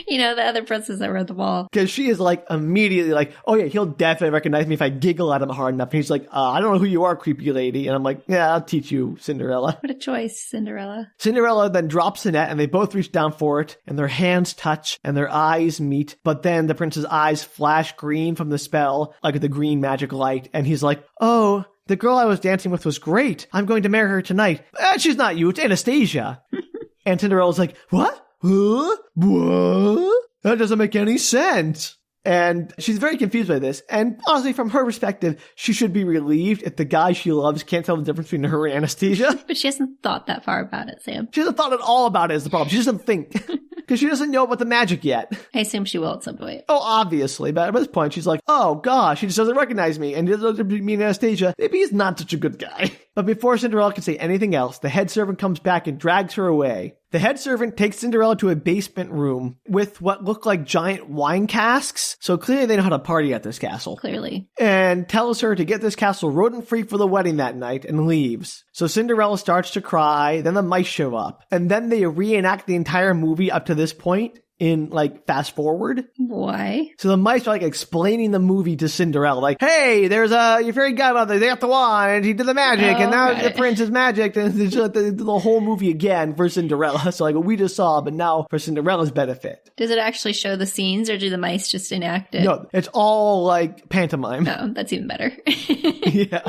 You know, the other princes that were at the ball. Because she is like immediately like, "Oh yeah, he'll definitely recognize me if I giggle at him hard enough." And he's like, "I don't know who you are, creepy lady." And I'm like, "Yeah, I'll teach you, Cinderella." What a choice, Cinderella. Cinderella then drops the net and they both reach down for it and their hands touch and their eyes meet. But then the prince's eyes flash green from the spell, like the green magic light. And he's like, "Oh, the girl I was dancing with was great. I'm going to marry her tonight." She's not you, it's Anastasia. And Cinderella's like, "What? Huh? What? That doesn't make any sense." And she's very confused by this. And honestly, from her perspective, she should be relieved if the guy she loves can't tell the difference between her and Anastasia. But she hasn't thought that far about it, Sam. She hasn't thought at all about it is the problem. She doesn't think. Because she doesn't know about the magic yet. I assume she will at some point. Oh, obviously. But at this point, she's like, "Oh, gosh, he just doesn't recognize me. And he doesn't mean Anastasia. Maybe he's not such a good guy." But before Cinderella can say anything else, the head servant comes back and drags her away. The head servant takes Cinderella to a basement room with what look like giant wine casks. So clearly they know how to party at this castle. Clearly. And tells her to get this castle rodent-free for the wedding that night and leaves. So Cinderella starts to cry, then the mice show up. And then they reenact the entire movie up to this point in, like, fast forward. Why? So the mice are, like, explaining the movie to Cinderella. Like, "Hey, there's your fairy godmother. They got the wand. He did the magic. And now the prince is magic." And it's like the whole movie again for Cinderella. So, like, what we just saw, but now for Cinderella's benefit. Does it actually show the scenes, or do the mice just enact it? No, it's all, like, pantomime. Oh, that's even better. Yeah.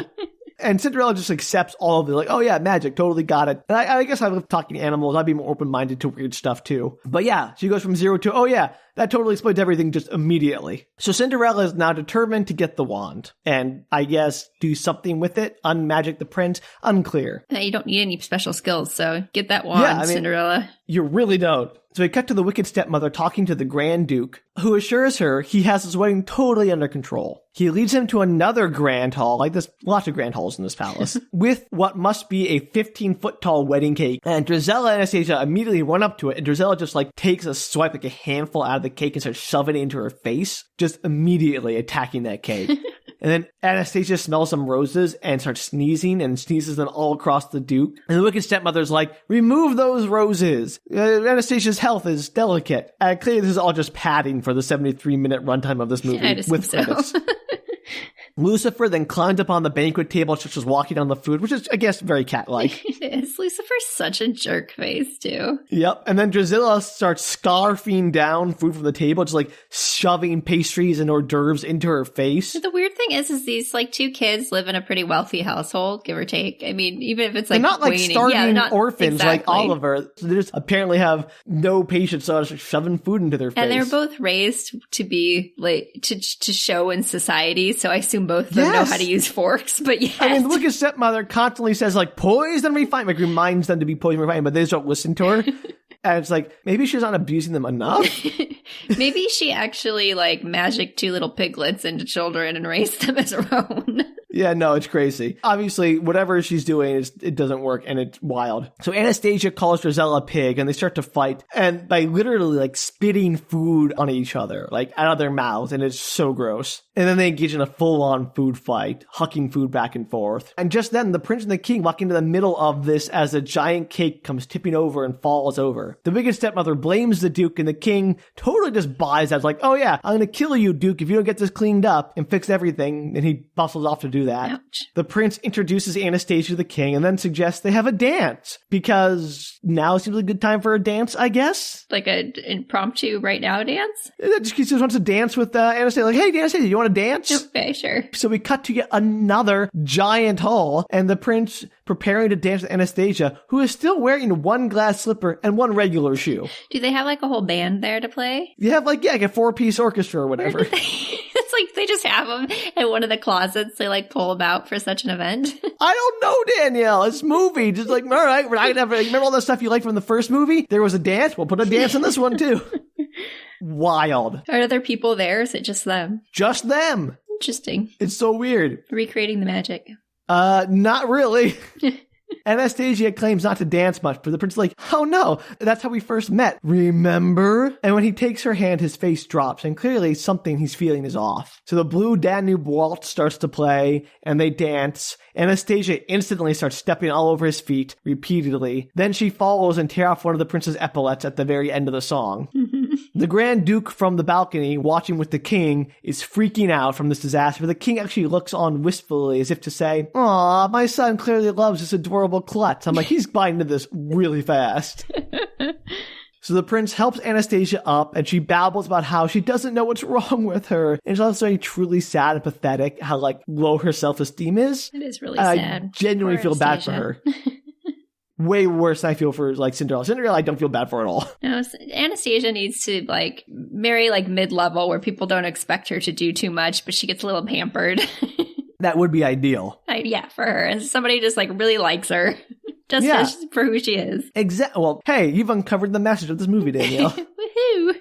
And Cinderella just accepts all of it. Like, "Oh yeah, magic, totally got it." And I guess I love talking to animals. I'd be more open-minded to weird stuff too. But yeah, she goes from 0 to, "Oh yeah, that totally explains everything," just immediately. So Cinderella is now determined to get the wand. And I guess do something with it. Unmagic the prince. Unclear. You don't need any special skills, so get that wand, Cinderella. You really don't. So we cut to the wicked stepmother talking to the Grand Duke, who assures her he has his wedding totally under control. He leads him to another grand hall, like there's lots of grand halls in this palace, with what must be a 15-foot tall wedding cake. And Drizella and Anastasia immediately run up to it, and Drizella just like takes a swipe, like a handful out of the cake and starts shoving it into her face, just immediately attacking that cake. And then Anastasia smells some roses and starts sneezing and sneezes them all across the Duke. And the wicked stepmother's like, "Remove those roses. Anastasia's health is delicate." And clearly this is all just padding for the 73-minute runtime of this movie with credits. Lucifer then climbs up on the banquet table, starts just walking on the food, which is, I guess, very cat-like. It is. Lucifer's such a jerk face, too. Yep. And then Drizella starts scarfing down food from the table, just like shoving pastries and hors d'oeuvres into her face. The weird thing is these like two kids live in a pretty wealthy household, give or take. I mean, even if it's like they're not like waning. starving orphans exactly. like Oliver. So they just apparently have no patience, so just shoving food into their face. And they're both raised to be like to show in society, so I assume both of them know how to use forks. But yeah, I mean, the wicked stepmother constantly says like poison and refinement, like reminds them to be poison and refinement, but they just don't listen to her. And it's like, maybe she's not abusing them enough. Maybe she actually like magicked two little piglets into children and raised them as her own. Yeah, no, it's crazy. Obviously, whatever she's doing, it doesn't work, and it's wild. So Anastasia calls Drizella a pig, and they start to fight, and by literally, like, spitting food on each other, like, out of their mouths, and it's so gross. And then they engage in a full-on food fight, hucking food back and forth. And just then, the prince and the king walk into the middle of this as a giant cake comes tipping over and falls over. The wicked stepmother blames the duke, and the king totally just buys that. It's like, oh yeah, I'm gonna kill you, duke, if you don't get this cleaned up and fix everything. And he bustles off to do that. Ouch. The prince introduces Anastasia to the king and then suggests they have a dance, because now seems like a good time for a dance, I guess. Like an impromptu right now dance? He just wants to dance with Anastasia. Like, hey, Anastasia, you want to dance? Okay, sure. So we cut to yet another giant hall, and the prince preparing to dance with Anastasia, who is still wearing one glass slipper and one regular shoe. Do they have like a whole band there to play? You have like a 4-piece orchestra or whatever. It's like they just have them in one of the closets. They like pull them out for such an event. I don't know, Danielle. It's movie. Just like, all right, we're not gonna have, remember all the stuff you liked from the first movie? There was a dance. We'll put a dance in this one too. Wild. Are there people there? Is it just them? Just them. Interesting. It's so weird. Recreating the magic. Not really. Anastasia claims not to dance much, but the prince is like, oh no, that's how we first met, remember? And when he takes her hand, his face drops, and clearly something he's feeling is off. So the blue Danube waltz starts to play, and they dance. Anastasia instantly starts stepping all over his feet, repeatedly. Then she follows and tears off one of the prince's epaulets at the very end of the song. The Grand Duke from the balcony, watching with the king, is freaking out from this disaster, but the king actually looks on wistfully as if to say, aw, my son clearly loves this adorable klutz. I'm like, he's buying into this really fast. So the prince helps Anastasia up, and she babbles about how she doesn't know what's wrong with her. And she's also truly sad and pathetic how, like, low her self-esteem is. It is really sad. I genuinely feel bad for her. Way worse than I feel for, like, Cinderella. Cinderella, I don't feel bad for at all. No, Anastasia needs to, like, marry, like, mid-level where people don't expect her to do too much, but she gets a little pampered. That would be ideal. Yeah, for her. And somebody just, like, really likes her. Just for who she is. Exactly. Well, hey, you've uncovered the message of this movie, Danielle. Woohoo!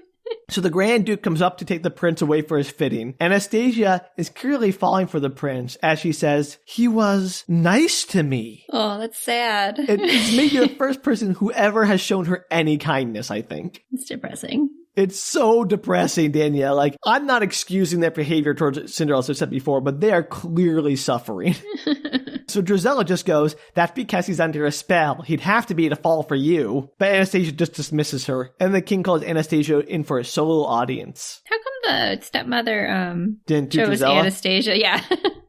So the Grand Duke comes up to take the prince away for his fitting. Anastasia is clearly falling for the prince as she says, he was nice to me. Oh, that's sad. It's maybe the first person who ever has shown her any kindness, I think. It's depressing. It's so depressing, Danielle. Like, I'm not excusing their behavior towards Cinderella, as I said before, but they are clearly suffering. So Drizella just goes, that's because he's under a spell. He'd have to be to fall for you. But Anastasia just dismisses her. And the king calls Anastasia in for a solo audience. How come the stepmother Didn't do chose Drizella? Anastasia? Yeah.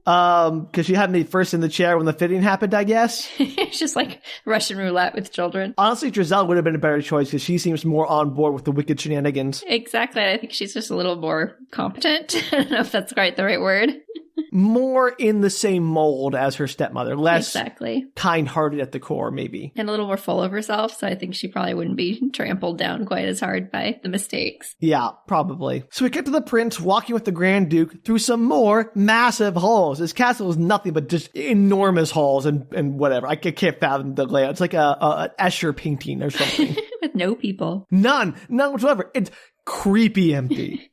Because she had me first in the chair when the fitting happened, I guess. It's just like Russian roulette with children. Honestly, Drizella would have been a better choice because she seems more on board with the wicked shenanigans. Exactly. I think she's just a little more competent. I don't know if that's quite the right word. More in the same mold as her stepmother. Less kind-hearted at the core, maybe. And a little more full of herself, so I think she probably wouldn't be trampled down quite as hard by the mistakes. Yeah, probably. So we get to the prince walking with the Grand Duke through some more massive halls. His castle is nothing but just enormous halls and whatever. I can't fathom the layout. It's like an Escher painting or something. With no people. None whatsoever. It's creepy empty.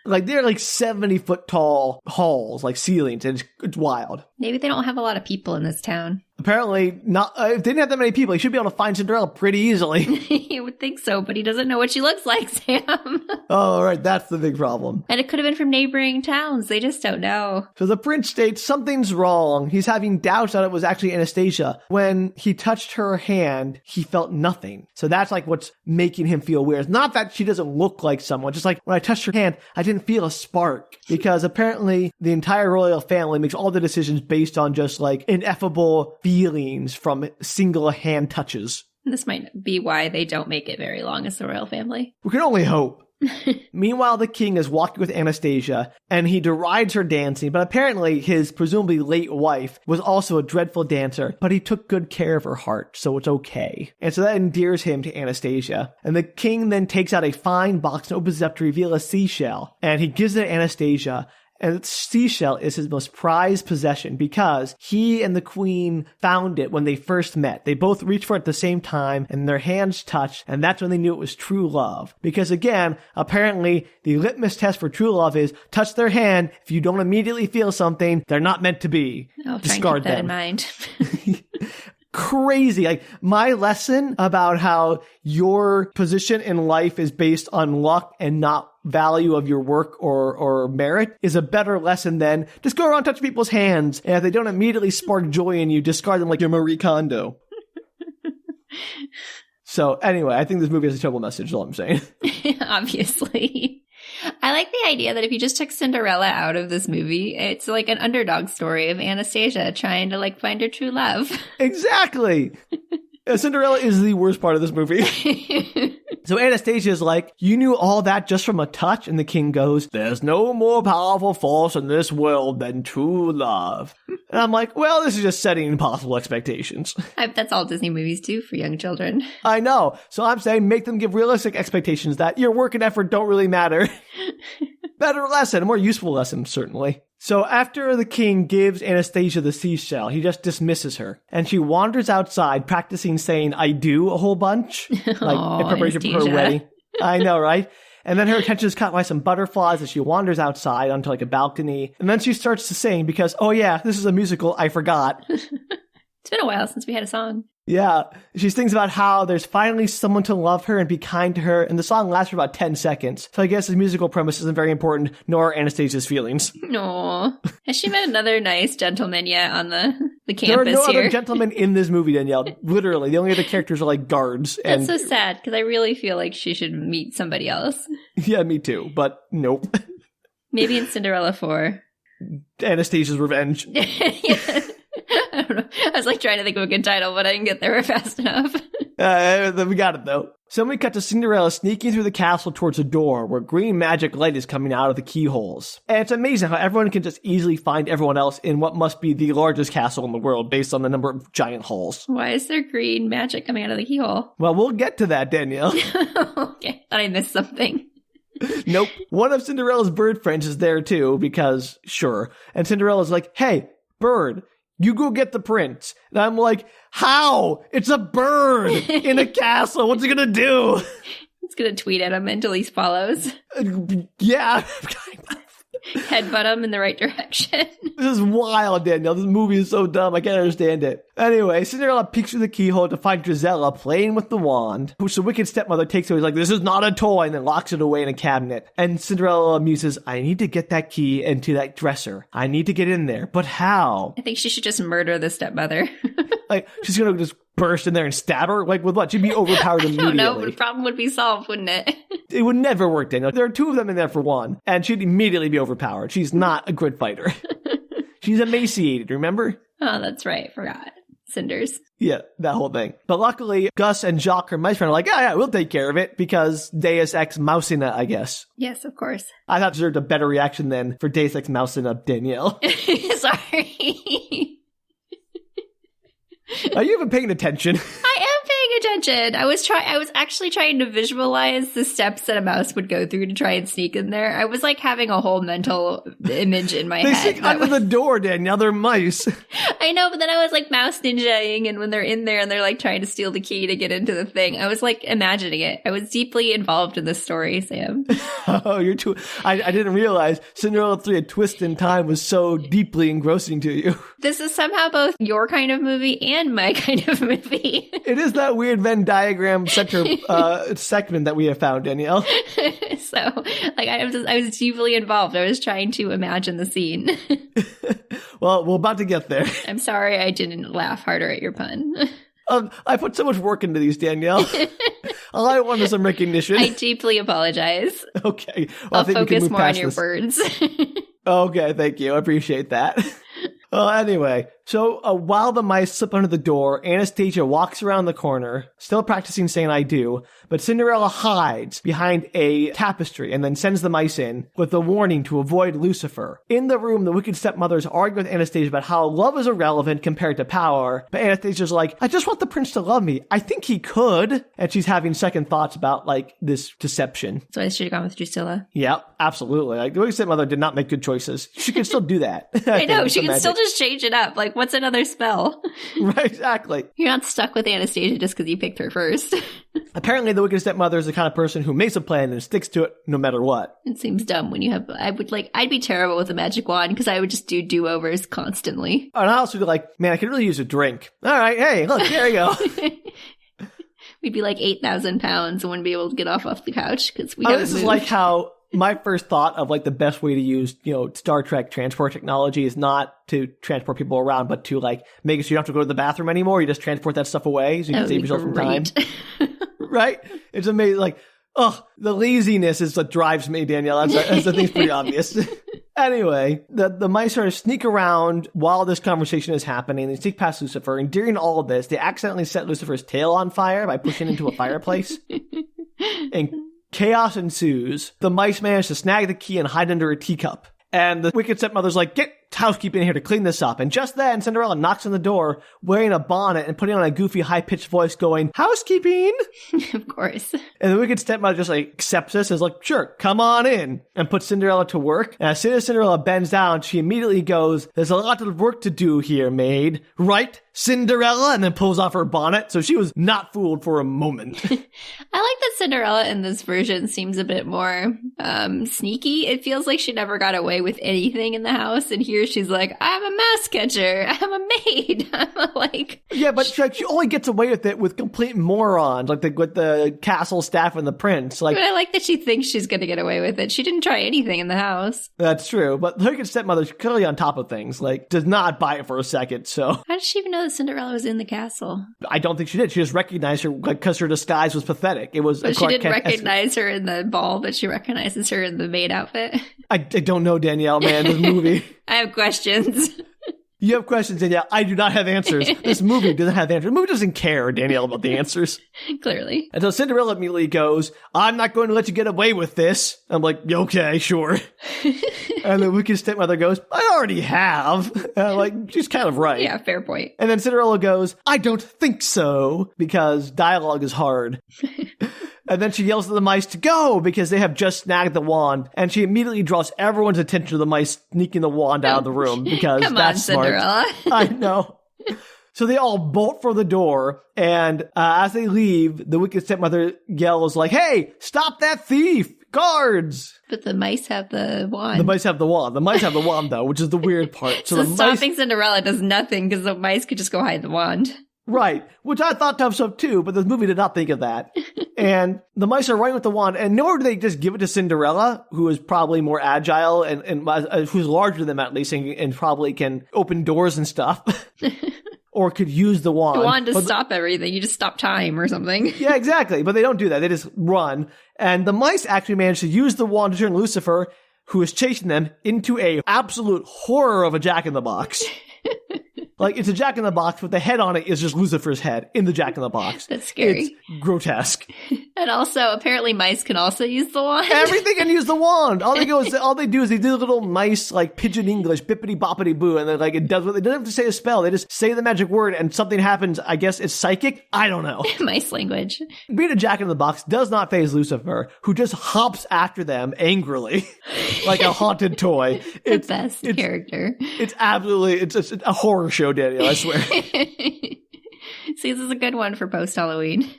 Like, they're like 70-foot tall halls, like ceilings, and it's wild. Maybe they don't have a lot of people in this town. Apparently not. If they didn't have that many people, he should be able to find Cinderella pretty easily. You would think so, but he doesn't know what she looks like, Sam. Oh, right. That's the big problem. And it could have been from neighboring towns. They just don't know. So the prince states something's wrong. He's having doubts that it was actually Anastasia. When he touched her hand, he felt nothing. So that's like what's making him feel weird. It's not that she doesn't look like someone. Just like when I touched her hand, I didn't feel a spark. Because apparently the entire royal family makes all the decisions based on just like ineffable feelings from single hand touches. This might be why they don't make it very long as the royal family. We can only hope. Meanwhile, the king is walking with Anastasia, and he derides her dancing, but apparently his presumably late wife was also a dreadful dancer, but he took good care of her heart, so it's okay. And so that endears him to Anastasia. And the king then takes out a fine box and opens it up to reveal a seashell, and he gives it to Anastasia, And the seashell is his most prized possession because he and the queen found it when they first met. They both reached for it at the same time and their hands touched, and that's when they knew it was true love. Because again, apparently the litmus test for true love is touch their hand. If you don't immediately feel something, they're not meant to be. I'll Discard try and keep that them. in mind. Crazy. Like, my lesson about how your position in life is based on luck and not value of your work or merit is a better lesson than just go around touch people's hands, and if they don't immediately spark joy in you, discard them like you're Marie Kondo. So anyway, I think this movie has a terrible message, is all I'm saying. Obviously. I like the idea that if you just took Cinderella out of this movie, it's like an underdog story of Anastasia trying to like find her true love. Exactly. Cinderella is the worst part of this movie. So Anastasia is like, you knew all that just from a touch? And the king goes, there's no more powerful force in this world than true love. And I'm like, well, this is just setting impossible expectations. That's all Disney movies do for young children. I know. So I'm saying make them give realistic expectations that your work and effort don't really matter. Better lesson, a more useful lesson, certainly. So after the king gives Anastasia the seashell, he just dismisses her. And she wanders outside practicing saying, I do a whole bunch. Like in preparation for her wedding. I know, right? And then her attention is caught by some butterflies as she wanders outside onto like a balcony. And then she starts to sing because, oh yeah, this is a musical, I forgot. It's been a while since we had a song. Yeah. She sings about how there's finally someone to love her and be kind to her. And the song lasts for about 10 seconds. So I guess the musical premise isn't very important, nor Anastasia's feelings. No. Has she met another nice gentleman yet on the campus here? There are no here? other gentlemen in this movie, Danielle. Literally. The only other characters are like guards. That's so sad because I really feel like she should meet somebody else. Yeah, me too. But nope. Maybe in Cinderella 4. Anastasia's Revenge. Yeah. I don't know. I was like trying to think of a good title, but I didn't get there fast enough. We got it though. So we cut to Cinderella sneaking through the castle towards a door where green magic light is coming out of the keyholes. And it's amazing how everyone can just easily find everyone else in what must be the largest castle in the world based on the number of giant halls. Why is there green magic coming out of the keyhole? Well, we'll get to that, Danielle. Okay, thought I missed something. Nope. One of Cinderella's bird friends is there too, because sure. And Cinderella's like, hey, bird, you go get the prince. And I'm like, how? It's a bird in a castle. What's it gonna do? It's gonna tweet at him until he follows. Yeah. Headbutt him in the right direction. This is wild, Danielle. This movie is so dumb. I can't understand it. Anyway, Cinderella peeks through the keyhole to find Gisela playing with the wand, which the wicked stepmother takes away. He's like, this is not a toy, and then locks it away in a cabinet. And Cinderella muses, I need to get that key into that dresser. I need to get in there. But how? I think she should just murder the stepmother. Like, she's gonna just burst in there and stab her? Like, with what? She'd be overpowered immediately. No, the problem would be solved, wouldn't it? It would never work, Daniel. There are two of them in there for one, and she'd immediately be overpowered. She's not a good fighter. She's emaciated, remember? Oh, that's right. Forgot. Cinders. Yeah, that whole thing. But luckily, Gus and Jacques, her mice friend, are like, yeah, we'll take care of it, because Deus Ex Machina, I guess. Yes, of course. I thought it deserved a better reaction than for Deus Ex Machina, Danielle. Sorry. Are you even paying attention? I am paying attention. I was actually trying to visualize the steps that a mouse would go through to try and sneak in there. I was like having a whole mental image in my They head. sneak under the door, Danielle. They're mice. I know, but then I was like mouse ninjaing, and when they're in there and they're like trying to steal the key to get into the thing, I was like imagining it. I was deeply involved in this story, Sam. Oh, you're too... I didn't realize Cinderella 3, A Twist in Time was so deeply engrossing to you. This is somehow both your kind of movie and my kind of movie. It is that weird Venn diagram center segment that we have found, Danielle. So, like, I was deeply involved. I was trying to imagine the scene. Well, we're about to get there. I'm sorry I didn't laugh harder at your pun. I put so much work into these, Danielle. All I want is some recognition. I deeply apologize. Okay. Well, I'll focus more on your birds. Okay, thank you. I appreciate that. Well, anyway, So while the mice slip under the door, Anastasia walks around the corner, still practicing saying I do, but Cinderella hides behind a tapestry and then sends the mice in with a warning to avoid Lucifer. In the room, the wicked stepmothers argue with Anastasia about how love is irrelevant compared to power, but Anastasia's like, I just want the prince to love me. I think he could. And she's having second thoughts about, like, this deception. So I should have gone with Drusilla. Yep, absolutely. Like, the wicked stepmother did not make good choices. She can still do that. I know, she can still just change it up. Like, what's another spell? Right, exactly. You're not stuck with Anastasia just because you picked her first. Apparently, the wicked stepmother is the kind of person who makes a plan and sticks to it no matter what. It seems dumb when you have, I'd be terrible with a magic wand because I would just do do-overs constantly. And I also be like, man, I could really use a drink. All right, hey, look, there you go. We'd be like 8,000 pounds and wouldn't be able to get off the couch because we haven't This moved. is like how my first thought of like the best way to use, Star Trek transport technology is not to transport people around, but to like make it so you don't have to go to the bathroom anymore. You just transport that stuff away so you can save yourself some time. Right? It's amazing. Like, the laziness is what drives me, Danielle. That's the thing's pretty obvious. Anyway, the mice sort of sneak around while this conversation is happening. They sneak past Lucifer, and during all of this, they accidentally set Lucifer's tail on fire by pushing into a fireplace. And chaos ensues. The mice manage to snag the key and hide under a teacup. And the wicked stepmother's like, get housekeeping here to clean this up. And just then, Cinderella knocks on the door wearing a bonnet and putting on a goofy, high-pitched voice going, housekeeping! Of course. And the wicked stepmother just like accepts this and is like, sure, come on in, and puts Cinderella to work. And as soon as Cinderella bends down, she immediately goes, there's a lot of work to do here, maid. Right, Cinderella? And then pulls off her bonnet. So she was not fooled for a moment. I like that Cinderella in this version seems a bit more sneaky. It feels like she never got away with anything in the house. And here she's like, I'm a mouse catcher. I'm a maid. Yeah, but she only gets away with it with complete morons, like with the castle staff and the prince. Like, but I like that she thinks she's going to get away with it. She didn't try anything in the house. That's true. But the wicked stepmother's clearly on top of things. Like, does not buy it for a second. So how did she even know that Cinderella was in the castle? I don't think she did. She just recognized her because her disguise was pathetic. It was. But she didn't recognize her in the ball, but she recognizes her in the maid outfit. I don't know, Danielle, man. This movie. I have questions. You have questions, Danielle. I do not have answers. This movie doesn't have answers. The movie doesn't care, Danielle, about the answers. Clearly. And so Cinderella immediately goes, I'm not going to let you get away with this. I'm like, okay, sure. And the wicked stepmother goes, I already have. She's kind of right. Yeah, fair point. And then Cinderella goes, I don't think so, because dialogue is hard. And then she yells at the mice to go because they have just snagged the wand. And she immediately draws everyone's attention to the mice sneaking the wand out of the room because that's smart. Cinderella. I know. So they all bolt for the door. And as they leave, the wicked stepmother yells like, hey, stop that thief! Guards! But the mice have the wand. The mice have the wand. The mice have the wand, though, which is the weird part. So stopping Cinderella does nothing because the mice could just go hide the wand. Right, which I thought to myself too, but this movie did not think of that. And the mice are running with the wand, and nor do they just give it to Cinderella, who is probably more agile and who's larger than them at least, and probably can open doors and stuff. Or could use the wand. The wand to stop everything. You just stop time or something. Yeah, exactly. But they don't do that. They just run. And the mice actually manage to use the wand to turn Lucifer, who is chasing them, into a absolute horror of a Jack-in-the-Box. Like, it's a Jack-in-the-Box, but the head on it is just Lucifer's head in the Jack-in-the-Box. That's scary. It's grotesque. And also, apparently mice can also use the wand. Everything can use the wand. All they do is they do little mice, like, pidgin English, bippity-boppity-boo, and then, like, it does what they don't have to say a spell. They just say the magic word, and something happens. I guess it's psychic? I don't know. Mice language. Being a Jack-in-the-Box does not faze Lucifer, who just hops after them angrily, like a haunted toy. The best character. It's absolutely, it's a horror show, Daniel, I swear. See, this is a good one for post-Halloween.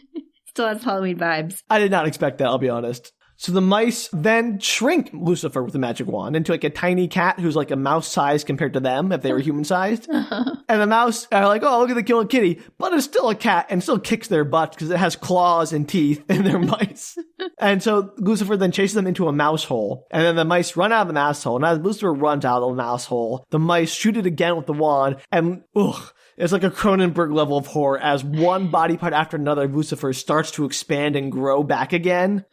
Still has Halloween vibes. I did not expect that, I'll be honest. So the mice then shrink Lucifer with the magic wand into like a tiny cat who's like a mouse size compared to them if they were human sized. And the mouse are like, oh, look at the killer kitty. But it's still a cat and still kicks their butt because it has claws and teeth and they're mice. And so Lucifer then chases them into a mouse hole. And then the mice run out of the mouse hole. And as Lucifer runs out of the mouse hole, the mice shoot it again with the wand. And it's like a Cronenberg level of horror as one body part after another of Lucifer starts to expand and grow back again.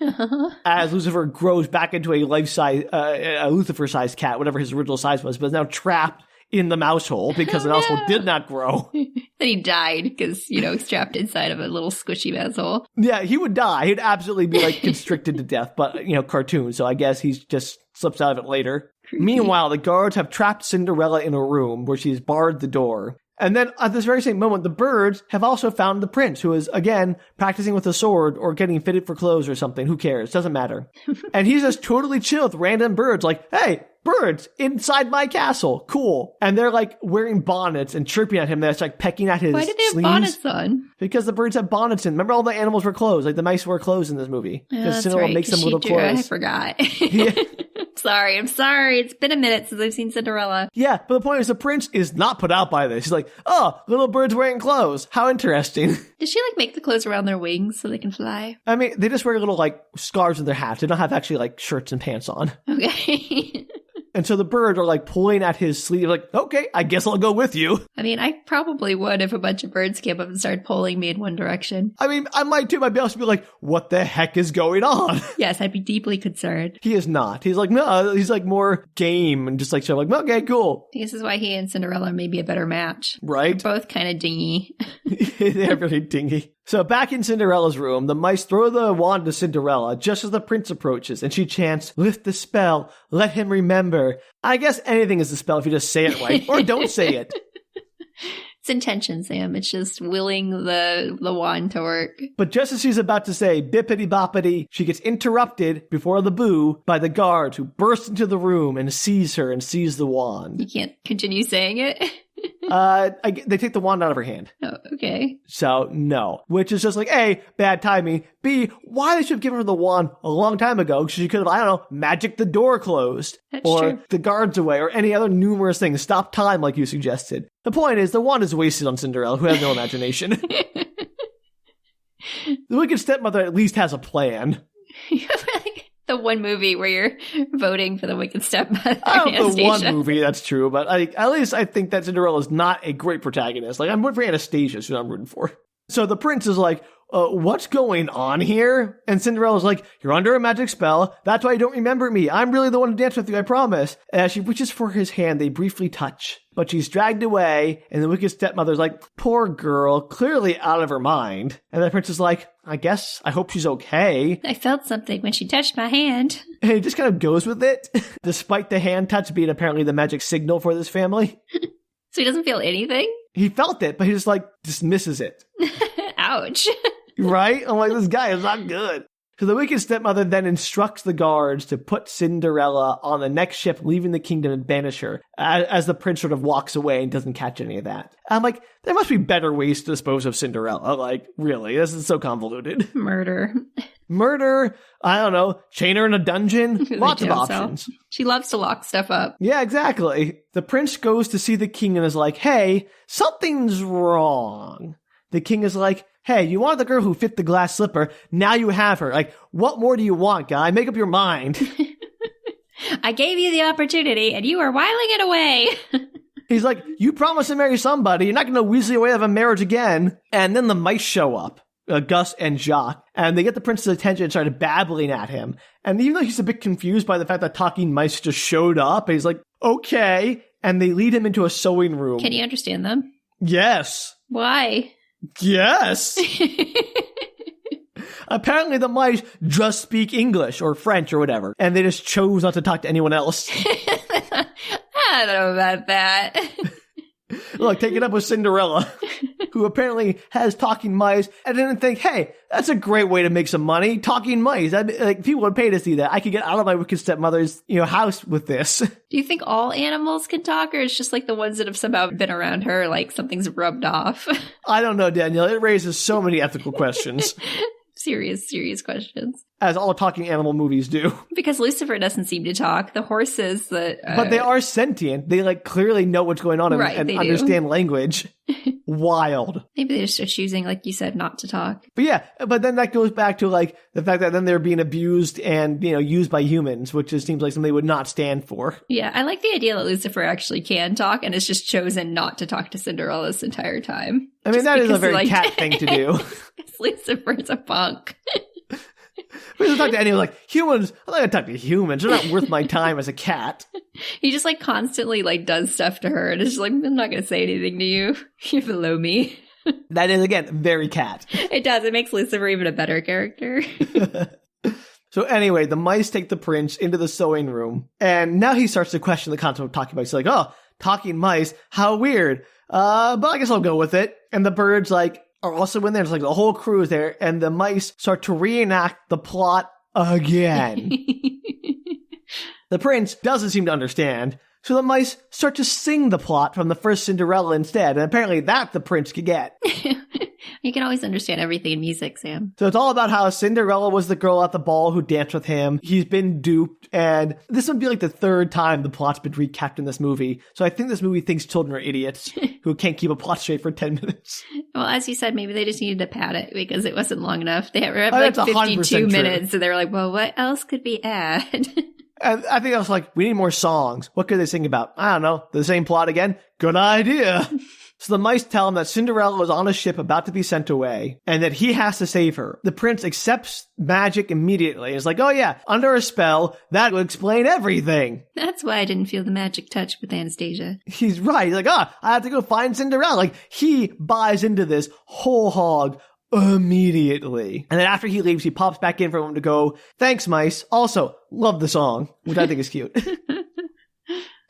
As Lucifer grows back into a life-size, a Lucifer-sized cat, whatever his original size was, but is now trapped in the mouse hole because the mouse hole did not grow. Then he died because, trapped inside of a little squishy mouse hole. Yeah, he would die. He'd absolutely be like constricted to death, but, cartoon. So I guess he just slips out of it later. Creepy. Meanwhile, the guards have trapped Cinderella in a room where she's barred the door. And then at this very same moment, the birds have also found the prince, who is, again, practicing with a sword or getting fitted for clothes or something. Who cares? Doesn't matter. And he's just totally chill with random birds, like, hey, birds inside my castle. Cool. And they're like wearing bonnets and chirping at him. That's like pecking at his Why did they have sleeves. bonnets on? Because the birds have bonnets in. Remember all the animals were clothes. Like the mice wear clothes in this movie. Yeah, Because that's Cinderella right, makes them 'cause little she drew it. clothes. I forgot. Yeah. I'm sorry. It's been a minute since I've seen Cinderella. Yeah, but the point is the prince is not put out by this. He's like, oh, little birds wearing clothes. How interesting. Did she make the clothes around their wings so they can fly? I mean, they just wear little scarves in their hats. They don't have actually shirts and pants on. Okay. And so the birds are pulling at his sleeve, okay, I guess I'll go with you. I mean, I probably would if a bunch of birds came up and started pulling me in one direction. I mean, I might too. I'd be also be like, what the heck is going on? Yes, I'd be deeply concerned. He is not. He's no, he's more game and just okay, cool. I guess this is why he and Cinderella may be a better match. Right? They're both kind of dingy. They're really dingy. So back in Cinderella's room, the mice throw the wand to Cinderella just as the prince approaches, and she chants, lift the spell, let him remember. I guess anything is a spell if you just say it right, or don't say it. It's intention, Sam. It's just willing the wand to work. But just as she's about to say bippity boppity, she gets interrupted before the boo by the guards who burst into the room and seize her and seize the wand. You can't continue saying it? They take the wand out of her hand. Oh, okay. So, no. Which is just A, bad timing. B, why they should have given her the wand a long time ago, because she could have, I don't know, magicked the door closed. That's or true. The guards away, or any other numerous things. Stop time, like you suggested. The point is, the wand is wasted on Cinderella, who has no imagination. The wicked stepmother at least has a plan. The one movie where you're voting for the wicked stepmother. I don't know the Anastasia. one movie, that's true, but at least I think that Cinderella is not a great protagonist. I'm rooting for Anastasia, who I'm rooting for. So the prince is what's going on here? And Cinderella's you're under a magic spell. That's why you don't remember me. I'm really the one who danced with you, I promise. As she reaches for his hand, they briefly touch. But she's dragged away, and the wicked stepmother's poor girl, clearly out of her mind. And the prince is I hope she's okay. I felt something when she touched my hand. And he just kind of goes with it, despite the hand touch being apparently the magic signal for this family. So he doesn't feel anything? He felt it, but he just dismisses it. Ouch. Right? I'm this guy is not good. So the wicked stepmother then instructs the guards to put Cinderella on the next ship, leaving the kingdom and banish her, as the prince sort of walks away and doesn't catch any of that. I'm there must be better ways to dispose of Cinderella. Really, this is so convoluted. Murder, I don't know, chain her in a dungeon, lots of options. So. She loves to lock stuff up. Yeah, exactly. The prince goes to see the king and is hey, something's wrong. The king is hey, you wanted the girl who fit the glass slipper. Now you have her. What more do you want, guy? Make up your mind. I gave you the opportunity, and you are whiling it away. He's you promised to marry somebody. You're not going to weasel away of a marriage again. And then the mice show up, Gus and Jacques, and they get the prince's attention and started babbling at him. And even though he's a bit confused by the fact that talking mice just showed up, he's okay. And they lead him into a sewing room. Can you understand them? Yes. Why? Yes. Apparently the mice just speak English or French or whatever, and they just chose not to talk to anyone else. I don't know about that. Look, take it up with Cinderella, who apparently has talking mice, and didn't think, hey, that's a great way to make some money. Talking mice. People would pay to see that. I could get out of my wicked stepmother's, house with this. Do you think all animals can talk, or it's just the ones that have somehow been around her, something's rubbed off? I don't know, Danielle. It raises so many ethical questions. Serious questions. As all talking animal movies do. Because Lucifer doesn't seem to talk. The horses that... But they are sentient. They, clearly know what's going on and understand language. Wild. Maybe they just are choosing, like you said, not to talk. But yeah, but then that goes back to, the fact that then they're being abused and, used by humans, which just seems like something they would not stand for. Yeah, I like the idea that Lucifer actually can talk and has just chosen not to talk to Cinderella this entire time. I mean, that is a very cat thing to do. Lucifer's a punk. We don't talk to anyone like, humans, I'm not going to talk to humans. They're not worth my time as a cat. He just like constantly like does stuff to her and it's just like, I'm not going to say anything to you. You're below me. That is, again, very cat. It does. It makes Lucifer even a better character. So anyway, the mice take the prince into the sewing room, and now he starts to question the concept of talking mice. He's like, oh, talking mice, how weird. But I guess I'll go with it. And the birds, like, are also in there. It's like the whole crew is there, and the mice start to reenact the plot again. The prince doesn't seem to understand, so the mice start to sing the plot from the first Cinderella instead, and apparently that the prince could get. You can always understand everything in music, Sam. So it's all about how Cinderella was the girl at the ball who danced with him. He's been duped, and this would be like the third time the plot's been recapped in this movie. So I think this movie thinks children are idiots who can't keep a plot straight for 10 minutes. Well, as you said, maybe they just needed to pad it because it wasn't long enough. They were at like 52 minutes, so they were like, well, what else could we add? And I think I was like, we need more songs. What could they sing about? I don't know. The same plot again? Good idea. So the mice tell him that Cinderella is on a ship about to be sent away and that he has to save her. The prince accepts magic immediately. He's like, oh yeah, under a spell, that would explain everything. That's why I didn't feel the magic touch with Anastasia. He's right. He's like, I have to go find Cinderella. Like, he buys into this whole hog immediately. And then after he leaves, he pops back in for him to go, thanks, mice. Also, love the song, which I think is cute.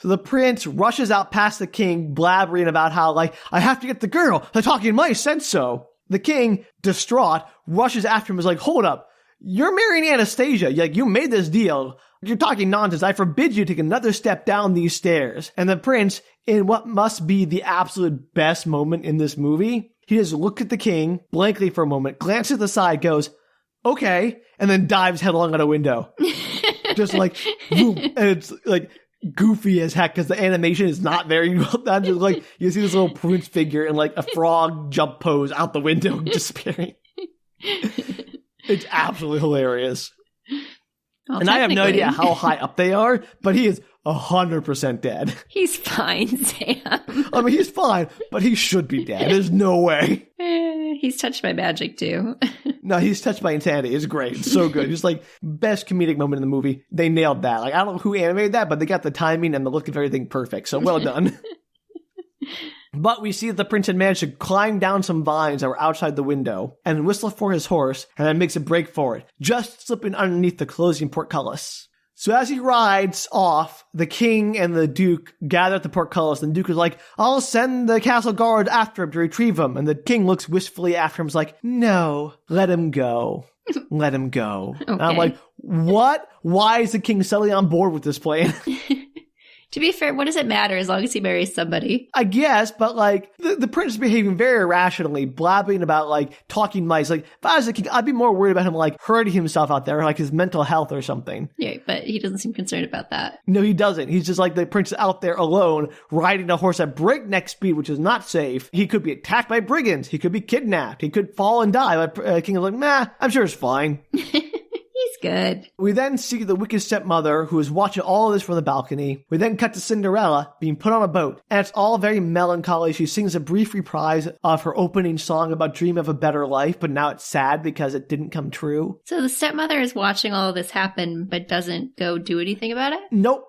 So the prince rushes out past the king, blabbering about how, like, I have to get the girl. The talking mice said so. The king, distraught, rushes after him and is like, hold up. You're marrying Anastasia. Like, you made this deal. You're talking nonsense. I forbid you to take another step down these stairs. And the prince, in what must be the absolute best moment in this movie, he just looked at the king blankly for a moment, glances at the side, goes, okay, and then dives headlong out a window. Just like, boom. And it's like goofy as heck because the animation is not very well done. Just like, you see this little prince figure in like a frog jump pose out the window, disappearing. It's absolutely hilarious. Well, and I have no idea how high up they are, but he is 100% dead. He's fine, Sam. I mean, he's fine, but he should be dead. There's no way. He's touched by magic, too. No, he's touched by insanity. It's great. It's so good. Just like best comedic moment in the movie. They nailed that. Like, I don't know who animated that, but they got the timing and the look of everything perfect. So well done. But we see that the prince had managed to climb down some vines that were outside the window and whistle for his horse and then makes a break for it, just slipping underneath the closing portcullis. So as he rides off, the king and the duke gather at the portcullis, and the duke is like, I'll send the castle guard after him to retrieve him. And the king looks wistfully after him, is like, no, let him go. Let him go. Okay. And I'm like, what? Why is the king suddenly on board with this plan? To be fair, what does it matter as long as he marries somebody? I guess, but like, the prince is behaving very irrationally, blabbing about like talking mice. Like, if I was a king, I'd be more worried about him like hurting himself out there, like his mental health or something. Yeah, but he doesn't seem concerned about that. No, he doesn't. He's just like the prince is out there alone, riding a horse at breakneck speed, which is not safe. He could be attacked by brigands. He could be kidnapped. He could fall and die. But king is like, nah, I'm sure it's fine. He's good. We then see the wicked stepmother who is watching all of this from the balcony. We then cut to Cinderella being put on a boat. And it's all very melancholy. She sings a brief reprise of her opening song about dream of a better life, but now it's sad because it didn't come true. So the stepmother is watching all of this happen, but doesn't go do anything about it? Nope.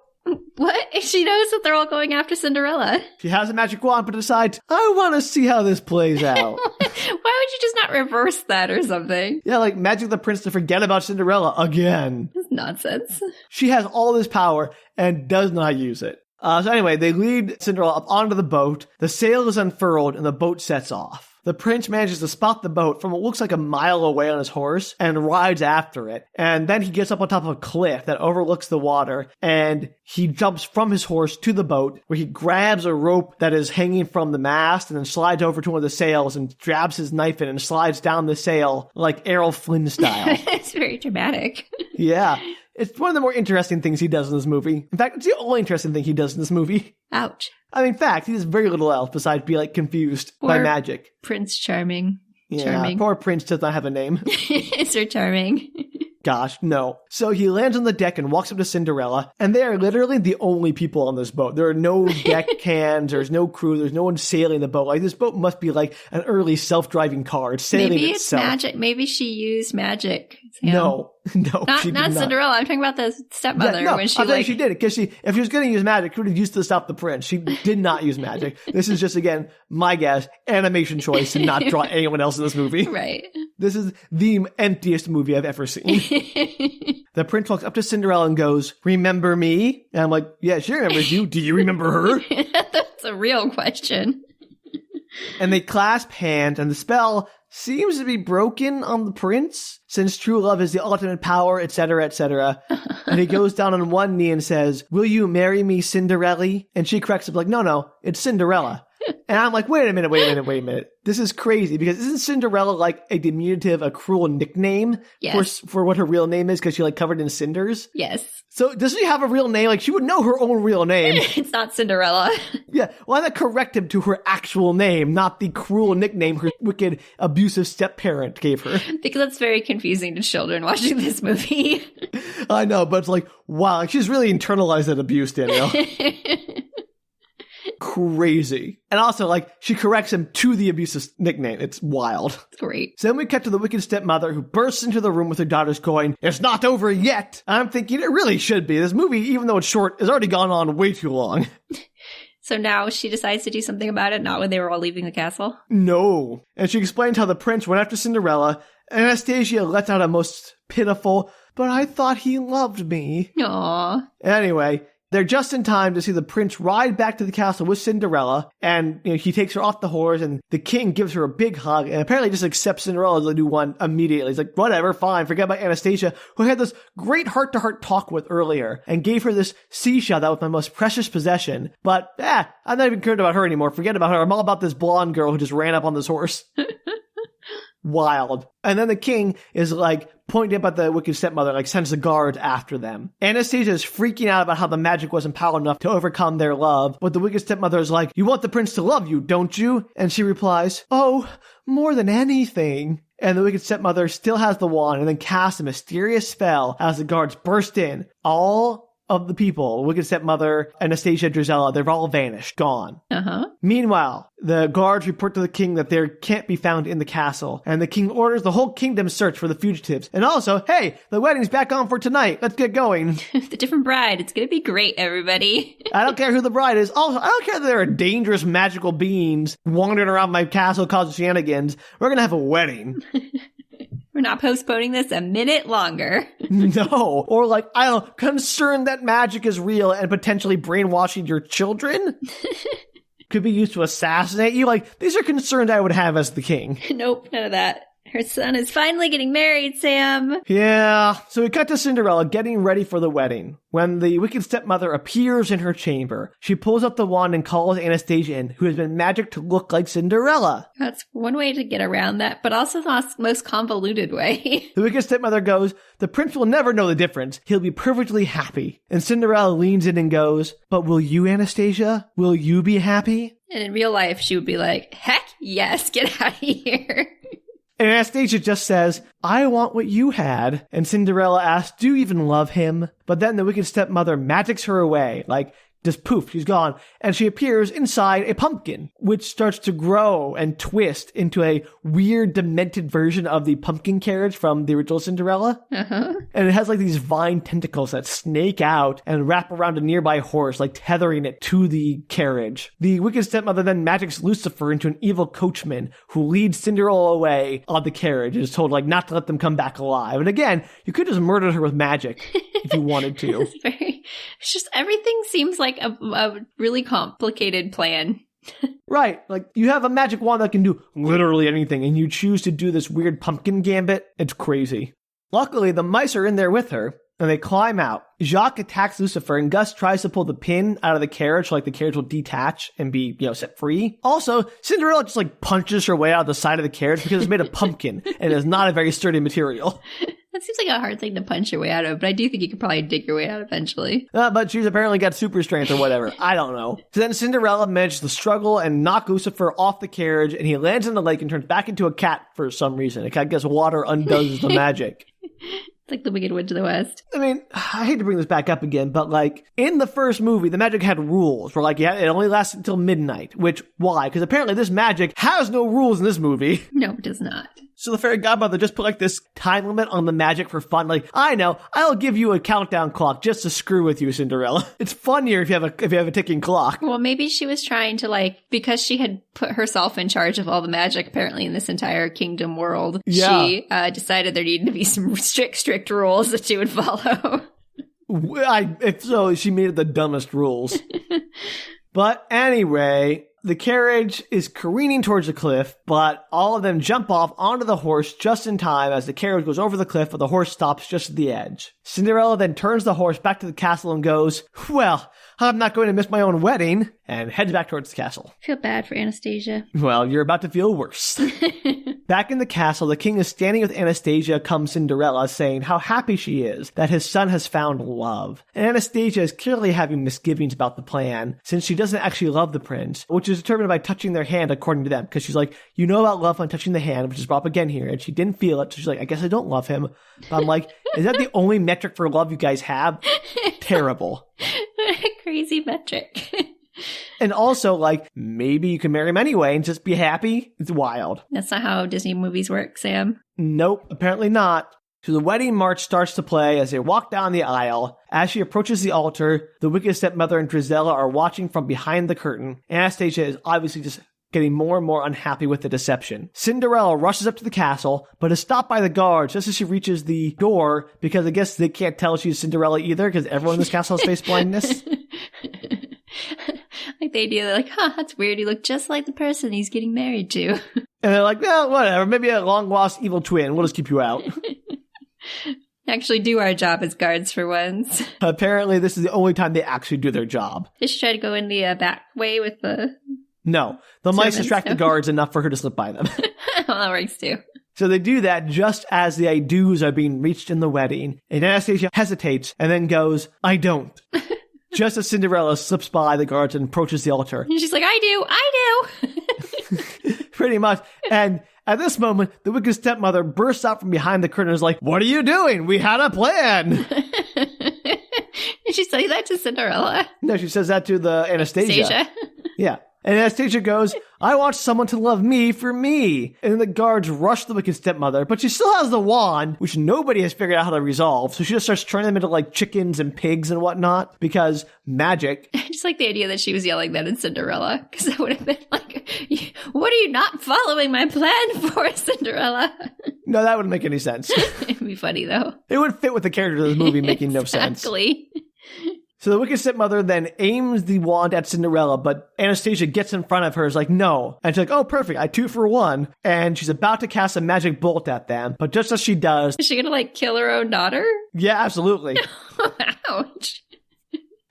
What? She knows that they're all going after Cinderella. She has a magic wand, but decides, I want to see how this plays out. Why would you just not reverse that or something? Yeah, like magic the prince to forget about Cinderella again. That's nonsense. She has all this power and does not use it. So anyway, they lead Cinderella up onto the boat. The sail is unfurled and the boat sets off. The prince manages to spot the boat from what looks like a mile away on his horse and rides after it. And then he gets up on top of a cliff that overlooks the water and he jumps from his horse to the boat where he grabs a rope that is hanging from the mast and then slides over to one of the sails and grabs his knife in and slides down the sail like Errol Flynn style. It's very dramatic. Yeah. It's one of the more interesting things he does in this movie. In fact, it's the only interesting thing he does in this movie. Ouch. I mean, in fact, he does very little else besides be, like, confused by magic. Prince Charming. Yeah, Charming. Poor Prince does not have a name. Is there Charming? Gosh, no. So he lands on the deck and walks up to Cinderella, and they are literally the only people on this boat. There are no deck hands, there's no crew, there's no one sailing the boat. Like, this boat must be like an early self-driving car. It's sailing Maybe itself. Maybe it's magic. Maybe she used magic Sam. No, she did not Cinderella. I'm talking about the stepmother. Yeah, no, when she I think she did it because if she was going to use magic, she would have used to stop the prince. She did not use magic. This is just, again, my guess, animation choice to not draw anyone else in this movie. Right. This is the emptiest movie I've ever seen. The prince walks up to Cinderella and goes, "Remember me?" And I'm like, "Yeah, she remembers you. Do you remember her?" That's a real question. And they clasp hands, and the spell seems to be broken on the prince, since true love is the ultimate power, etc., etc. And he goes down on one knee and says, "Will you marry me, Cinderella?" And she corrects him like, no, it's Cinderella. And I'm like, wait a minute. This is crazy, because isn't Cinderella like a diminutive, a cruel nickname for what her real name is, because she like covered in cinders? Yes. So does she have a real name? Like, she would know her own real name. It's not Cinderella. Yeah, why not correct him to her actual name, not the cruel nickname her wicked, abusive step-parent gave her? Because that's very confusing to children watching this movie. I know, but it's like, wow, she's really internalized that abuse, Danielle. Crazy. And also, like, she corrects him to the abusive nickname. It's wild. Great. So then we cut to the wicked stepmother, who bursts into the room with her daughters going, "It's not over yet." And I'm thinking, it really should be. This movie, even though it's short, has already gone on way too long. So now she decides to do something about it, not when they were all leaving the castle? No. And she explained how the prince went after Cinderella, and Anastasia lets out a most pitiful, "But I thought he loved me." Aww. Anyway, they're just in time to see the prince ride back to the castle with Cinderella, and he takes her off the horse, and the king gives her a big hug, and apparently just accepts Cinderella as the new one immediately. He's like, whatever, fine, forget about Anastasia, who I had this great heart-to-heart talk with earlier, and gave her this seashell that was my most precious possession. But, I'm not even concerned about her anymore. Forget about her. I'm all about this blonde girl who just ran up on this horse. Wild. And then the king is like pointing up at the wicked stepmother, like sends the guards after them. Anastasia is freaking out about how the magic wasn't powerful enough to overcome their love, but the wicked stepmother is like, "You want the prince to love you, don't you?" And she replies, "Oh, more than anything." And the wicked stepmother still has the wand and then casts a mysterious spell as the guards burst in. All of the people, wicked stepmother, Anastasia, Drizella, they've all vanished, gone. Meanwhile, the guards report to the king that they can't be found in the castle, and the king orders the whole kingdom search for the fugitives. And also, hey, the wedding's back on for tonight. Let's get going. The different bride. It's gonna be great, everybody. I don't care who the bride is. Also, I don't care that there are dangerous magical beings wandering around my castle causing shenanigans. We're gonna have a wedding. We're not postponing this a minute longer. No. Or like, I don't know, concerned that magic is real and potentially brainwashing your children? Could be used to assassinate you? Like, these are concerns I would have as the king. Nope, none of that. Her son is finally getting married, Sam. Yeah. So we cut to Cinderella getting ready for the wedding. When the wicked stepmother appears in her chamber, she pulls up the wand and calls Anastasia in, who has been magicked to look like Cinderella. That's one way to get around that, but also the most convoluted way. The wicked stepmother goes, "The prince will never know the difference. He'll be perfectly happy." And Cinderella leans in and goes, "But will you, Anastasia? Will you be happy?" And in real life, she would be like, "Heck yes, get out of here." And Anastasia just says, "I want what you had." And Cinderella asks, "Do you even love him?" But then the wicked stepmother magics her away, like, just poof, she's gone. And she appears inside a pumpkin, which starts to grow and twist into a weird, demented version of the pumpkin carriage from the original Cinderella. And it has like these vine tentacles that snake out and wrap around a nearby horse, like tethering it to the carriage. The wicked stepmother then magics Lucifer into an evil coachman who leads Cinderella away on the carriage and is told like not to let them come back alive. And again, you could just murder her with magic if you wanted to. It's just everything seems like a really complicated plan. Right. Like, you have a magic wand that can do literally anything, and you choose to do this weird pumpkin gambit. It's crazy. Luckily, the mice are in there with her, and they climb out. Jacques attacks Lucifer, and Gus tries to pull the pin out of the carriage so like the carriage will detach and be, set free. Also, Cinderella just like punches her way out of the side of the carriage because it's made of pumpkin, and is not a very sturdy material. That seems like a hard thing to punch your way out of, but I do think you could probably dig your way out eventually. But she's apparently got super strength or whatever. I don't know. So then Cinderella manages to struggle and knock Lucifer off the carriage, and he lands in the lake and turns back into a cat for some reason. I guess water undoes the magic. It's like the Wicked Witch of the West. I mean, I hate to bring this back up again, but like, in the first movie, the magic had rules where like, it only lasted until midnight. Which, why? Because apparently this magic has no rules in this movie. No, it does not. So the fairy godmother just put like this time limit on the magic for fun. Like, I know, I'll give you a countdown clock just to screw with you, Cinderella. It's funnier if you have a ticking clock. Well, maybe she was trying to like, because she had put herself in charge of all the magic apparently in this entire kingdom world. Yeah. She decided there needed to be some strict rules that she would follow. If so, she made it the dumbest rules. But anyway, the carriage is careening towards the cliff, but all of them jump off onto the horse just in time as the carriage goes over the cliff, but the horse stops just at the edge. Cinderella then turns the horse back to the castle and goes, well, I'm not going to miss my own wedding, and heads back towards the castle. I feel bad for Anastasia. Well, you're about to feel worse. Back in the castle, the king is standing with Anastasia cum Cinderella, saying how happy she is that his son has found love. And Anastasia is clearly having misgivings about the plan, since she doesn't actually love the prince, which is determined by touching their hand according to them, because she's like, you know about love on touching the hand, which is brought up again here, and she didn't feel it, so she's like, I guess I don't love him. But I'm like, is that the only metric for love you guys have? Terrible. Crazy metric. And also, like, maybe you can marry him anyway and just be happy. It's wild. That's not how Disney movies work, Sam. Nope, apparently not. So the wedding march starts to play as they walk down the aisle. As she approaches the altar, the wicked stepmother and Drizella are watching from behind the curtain. Anastasia is obviously just getting more and more unhappy with the deception. Cinderella rushes up to the castle, but is stopped by the guards just as she reaches the door, because I guess they can't tell she's Cinderella either, because everyone in this castle has face-blindness. Like the idea, they're like, that's weird. He looked just like the person he's getting married to. And they're like, well, whatever. Maybe a long-lost evil twin. We'll just keep you out. Actually do our job as guards for once. Apparently, this is the only time they actually do their job. They should try to go in the back way with the... No. The mice distract the guards enough for her to slip by them. Well, that works too. So they do that just as the I do's are being reached in the wedding. And Anastasia hesitates and then goes, I don't. Just as Cinderella slips by the guards and approaches the altar. And she's like, I do. Pretty much. And at this moment, the wicked stepmother bursts out from behind the curtain and is like, what are you doing? We had a plan. Did she say that to Cinderella? No, she says that to the Anastasia. Yeah. And Anastasia goes, I want someone to love me for me. And then the guards rush the wicked stepmother, but she still has the wand, which nobody has figured out how to resolve. So she just starts turning them into like chickens and pigs and whatnot, because magic. I just like the idea that she was yelling that in Cinderella, because that would have been like, what are you not following my plan for, Cinderella? No, that wouldn't make any sense. It'd be funny though. It would fit with the character of the movie making no sense. Exactly. So the wicked stepmother then aims the wand at Cinderella, but Anastasia gets in front of her, is like, no. And she's like, oh, perfect, I 2 for 1. And she's about to cast a magic bolt at them, but just as she does... Is she gonna, like, kill her own daughter? Yeah, absolutely. Ouch.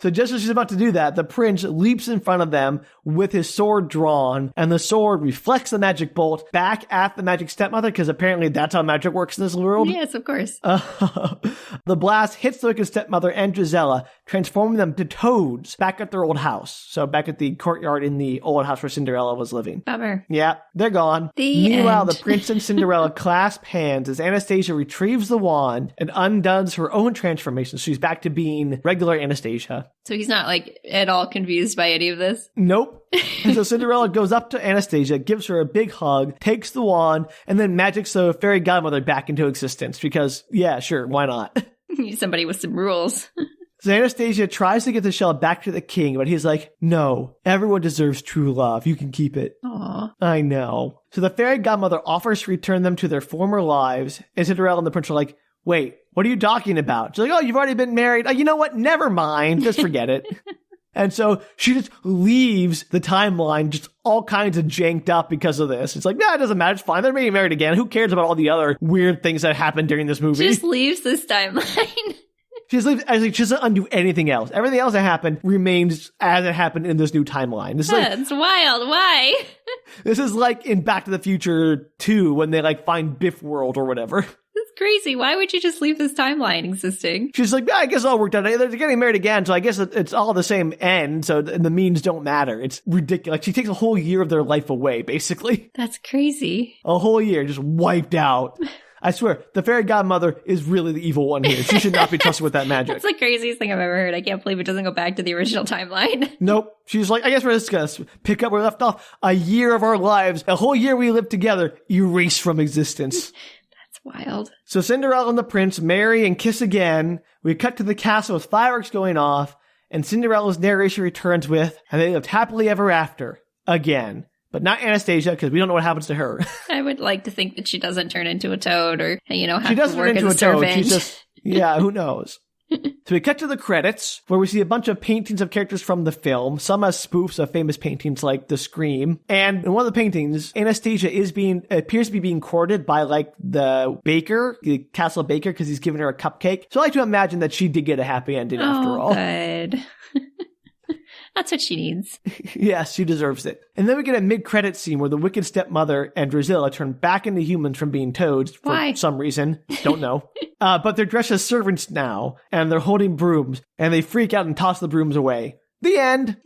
So just as she's about to do that, the prince leaps in front of them with his sword drawn, and the sword reflects the magic bolt back at the magic stepmother, because apparently that's how magic works in this world. Yes, of course. The blast hits the wicked stepmother and Drizella, transforming them to toads back at their old house. So back at the courtyard in the old house where Cinderella was living. Bummer. Yeah, they're gone. Meanwhile, the prince and Cinderella clasp hands as Anastasia retrieves the wand and undoes her own transformation. So she's back to being regular Anastasia. So he's not, like, at all confused by any of this? Nope. And so Cinderella goes up to Anastasia, gives her a big hug, takes the wand, and then magics the fairy godmother back into existence. Because, yeah, sure, why not? Need somebody with some rules. So Anastasia tries to get the shell back to the king, but he's like, no, everyone deserves true love. You can keep it. Aww. I know. So the fairy godmother offers to return them to their former lives, and Cinderella and the prince are like, wait, what are you talking about? She's like, oh, you've already been married. Oh, you know what? Never mind. Just forget it. And so she just leaves the timeline just all kinds of janked up because of this. It's like, nah, it doesn't matter. It's fine. They're being married again. Who cares about all the other weird things that happened during this movie? She just leaves this timeline. She doesn't undo anything else. Everything else that happened remains as it happened in this new timeline. This is like, it's wild. Why? This is like in Back to the Future 2 when they like find Biff World or whatever. That's crazy. Why would you just leave this timeline existing? She's like, yeah, I guess it all worked out. They're getting married again, so I guess it's all the same end, so the means don't matter. It's ridiculous. She takes a whole year of their life away, basically. That's crazy. A whole year just wiped out. I swear, the fairy godmother is really the evil one here. She should not be trusted with that magic. That's the craziest thing I've ever heard. I can't believe it doesn't go back to the original timeline. Nope. She's like, I guess we're just going to pick up where we left off. A year of our lives, a whole year we lived together, erased from existence. That's wild. So Cinderella and the prince marry and kiss again. We cut to the castle with fireworks going off, and Cinderella's narration returns with, and they lived happily ever after. Again. But not Anastasia, because we don't know what happens to her. I would like to think that she doesn't turn into a toad or, have she doesn't to work turn into as a a toad. servant. She's just, yeah, who knows? So we cut to the credits, where we see a bunch of paintings of characters from the film, some as spoofs of famous paintings like The Scream. And in one of the paintings, Anastasia appears to be being courted by like the baker, the castle baker, because he's giving her a cupcake. So I like to imagine that she did get a happy ending after all. Good. That's what she needs. Yes, she deserves it. And then we get a mid-credit scene where the wicked stepmother and Drusilla turn back into humans from being toads for some reason. Don't know. But they're dressed as servants now, and they're holding brooms, and they freak out and toss the brooms away. The end.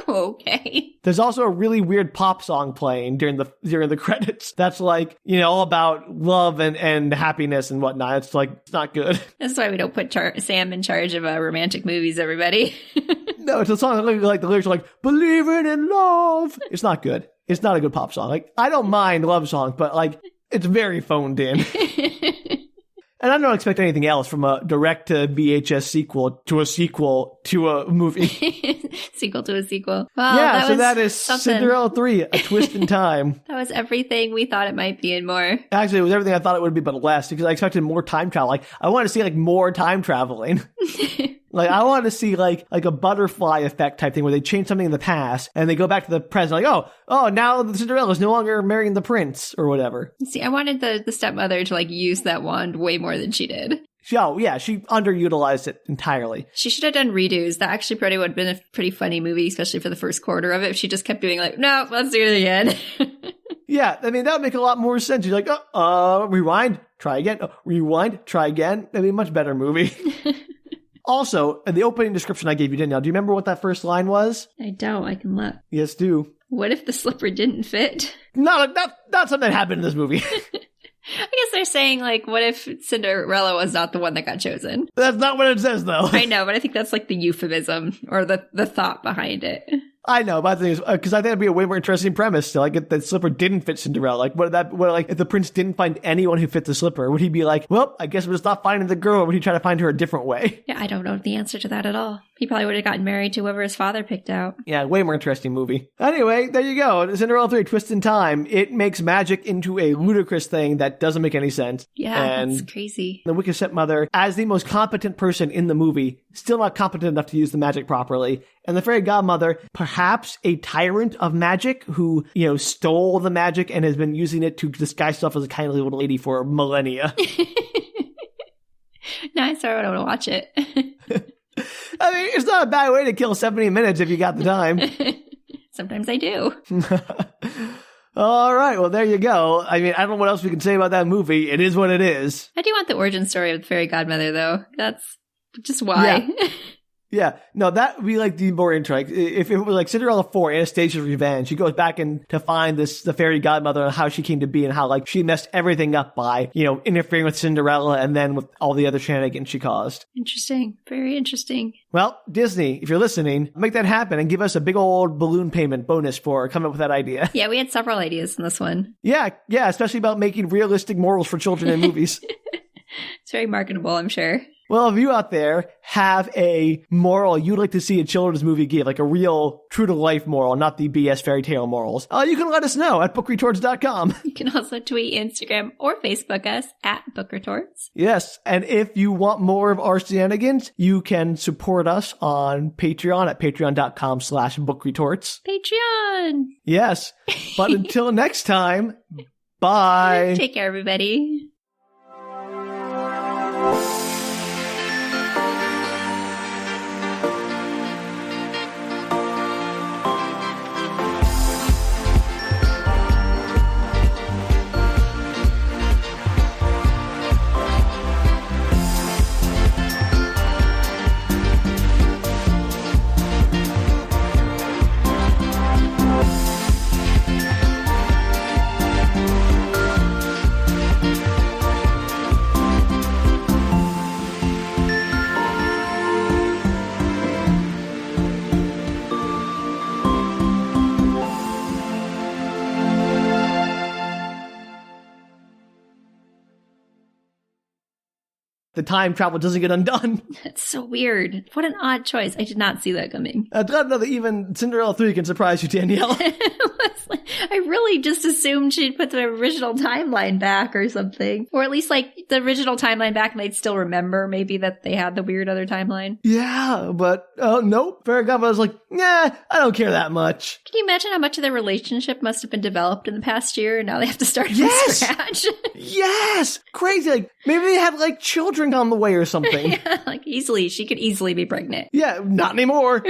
Okay. There's also a really weird pop song playing during the credits. That's like, all about love and happiness and whatnot. It's like, it's not good. That's why we don't put Sam in charge of romantic movies, everybody. No, it's a song like the lyrics are like, believing in love. It's not good. It's not a good pop song. Like, I don't mind love songs, but like, it's very phoned in. And I don't expect anything else from a direct-to-VHS sequel to a movie. Sequel to a sequel. Well, yeah, that is something. Cinderella III, A Twist in Time. That was everything we thought it might be and more. Actually, it was everything I thought it would be, but less, because I expected more time travel. Like, I wanted to see, like, more time traveling. Like, I wanted to see, like a butterfly effect type thing where they change something in the past and they go back to the present. Like, oh, now the Cinderella's no longer marrying the prince or whatever. See, I wanted the stepmother to, like, use that wand way more than she did. Oh, yeah, she underutilized it entirely. She should have done redos. That actually probably would have been a pretty funny movie, especially for the first quarter of it, if she just kept doing, like, no, let's do it again. Yeah, I mean, that would make a lot more sense. You're like, rewind, try again. Oh, rewind, try again. That'd be a much better movie. Also, in the opening description I gave you, Danielle, do you remember what that first line was? I don't. I can look. Yes, do. What if the slipper didn't fit? No, not something that happened in this movie. I guess they're saying, like, what if Cinderella was not the one that got chosen? That's not what it says, though. I know, but I think that's, like, the euphemism or the thought behind it. I know, but the thing is, because I think it'd be a way more interesting premise to, like, if the slipper didn't fit Cinderella. Like, if the prince didn't find anyone who fit the slipper, would he be like, well, I guess we'll just not finding the girl, or would he try to find her a different way? Yeah, I don't know the answer to that at all. He probably would have gotten married to whoever his father picked out. Yeah, way more interesting movie. Anyway, there you go. Cinderella 3, Twist in Time. It makes magic into a ludicrous thing that doesn't make any sense. Yeah, and that's crazy. The wicked stepmother, as the most competent person in the movie, still not competent enough to use the magic properly. And the fairy godmother, perhaps a tyrant of magic who, stole the magic and has been using it to disguise herself as a kindly old lady for millennia. Nice, sorry, I don't want to watch it. I mean, it's not a bad way to kill 70 minutes if you got the time. Sometimes I do. All right, well, there you go. I mean, I don't know what else we can say about that movie. It is what it is. I do want the origin story of the fairy godmother, though. That's just why. Yeah. Yeah, no, that would be like the more interesting. If it was like Cinderella 4, Anastasia's Revenge, she goes back in to find the fairy godmother and how she came to be and how like she messed everything up by, interfering with Cinderella and then with all the other shenanigans she caused. Interesting. Very interesting. Well, Disney, if you're listening, make that happen and give us a big old balloon payment bonus for coming up with that idea. Yeah, we had several ideas in this one. Yeah, especially about making realistic morals for children in movies. It's very marketable, I'm sure. Well, if you out there have a moral you'd like to see a children's movie give, like a real true-to-life moral, not the BS fairy tale morals, you can let us know at bookretorts.com. You can also tweet, Instagram, or Facebook us at Book Retorts. Yes, and if you want more of our shenanigans, you can support us on Patreon at patreon.com/bookretorts. Patreon! Yes, but until next time, bye! Take care, everybody. the time travel doesn't get undone. That's so weird. What an odd choice. I did not see that coming. I don't know that even Cinderella 3 can surprise you, Danielle. I really just assumed she'd put the original timeline back or something. Or at least like the original timeline back and they'd still remember maybe that they had the weird other timeline. Yeah, but nope. Fairy Godmother's like, nah, I don't care that much. Can you imagine how much of their relationship must have been developed in the past year and now they have to start from scratch? Yes! Crazy. Like, maybe they have like children on the way or something. Yeah, like easily. She could easily be pregnant. Yeah, not anymore.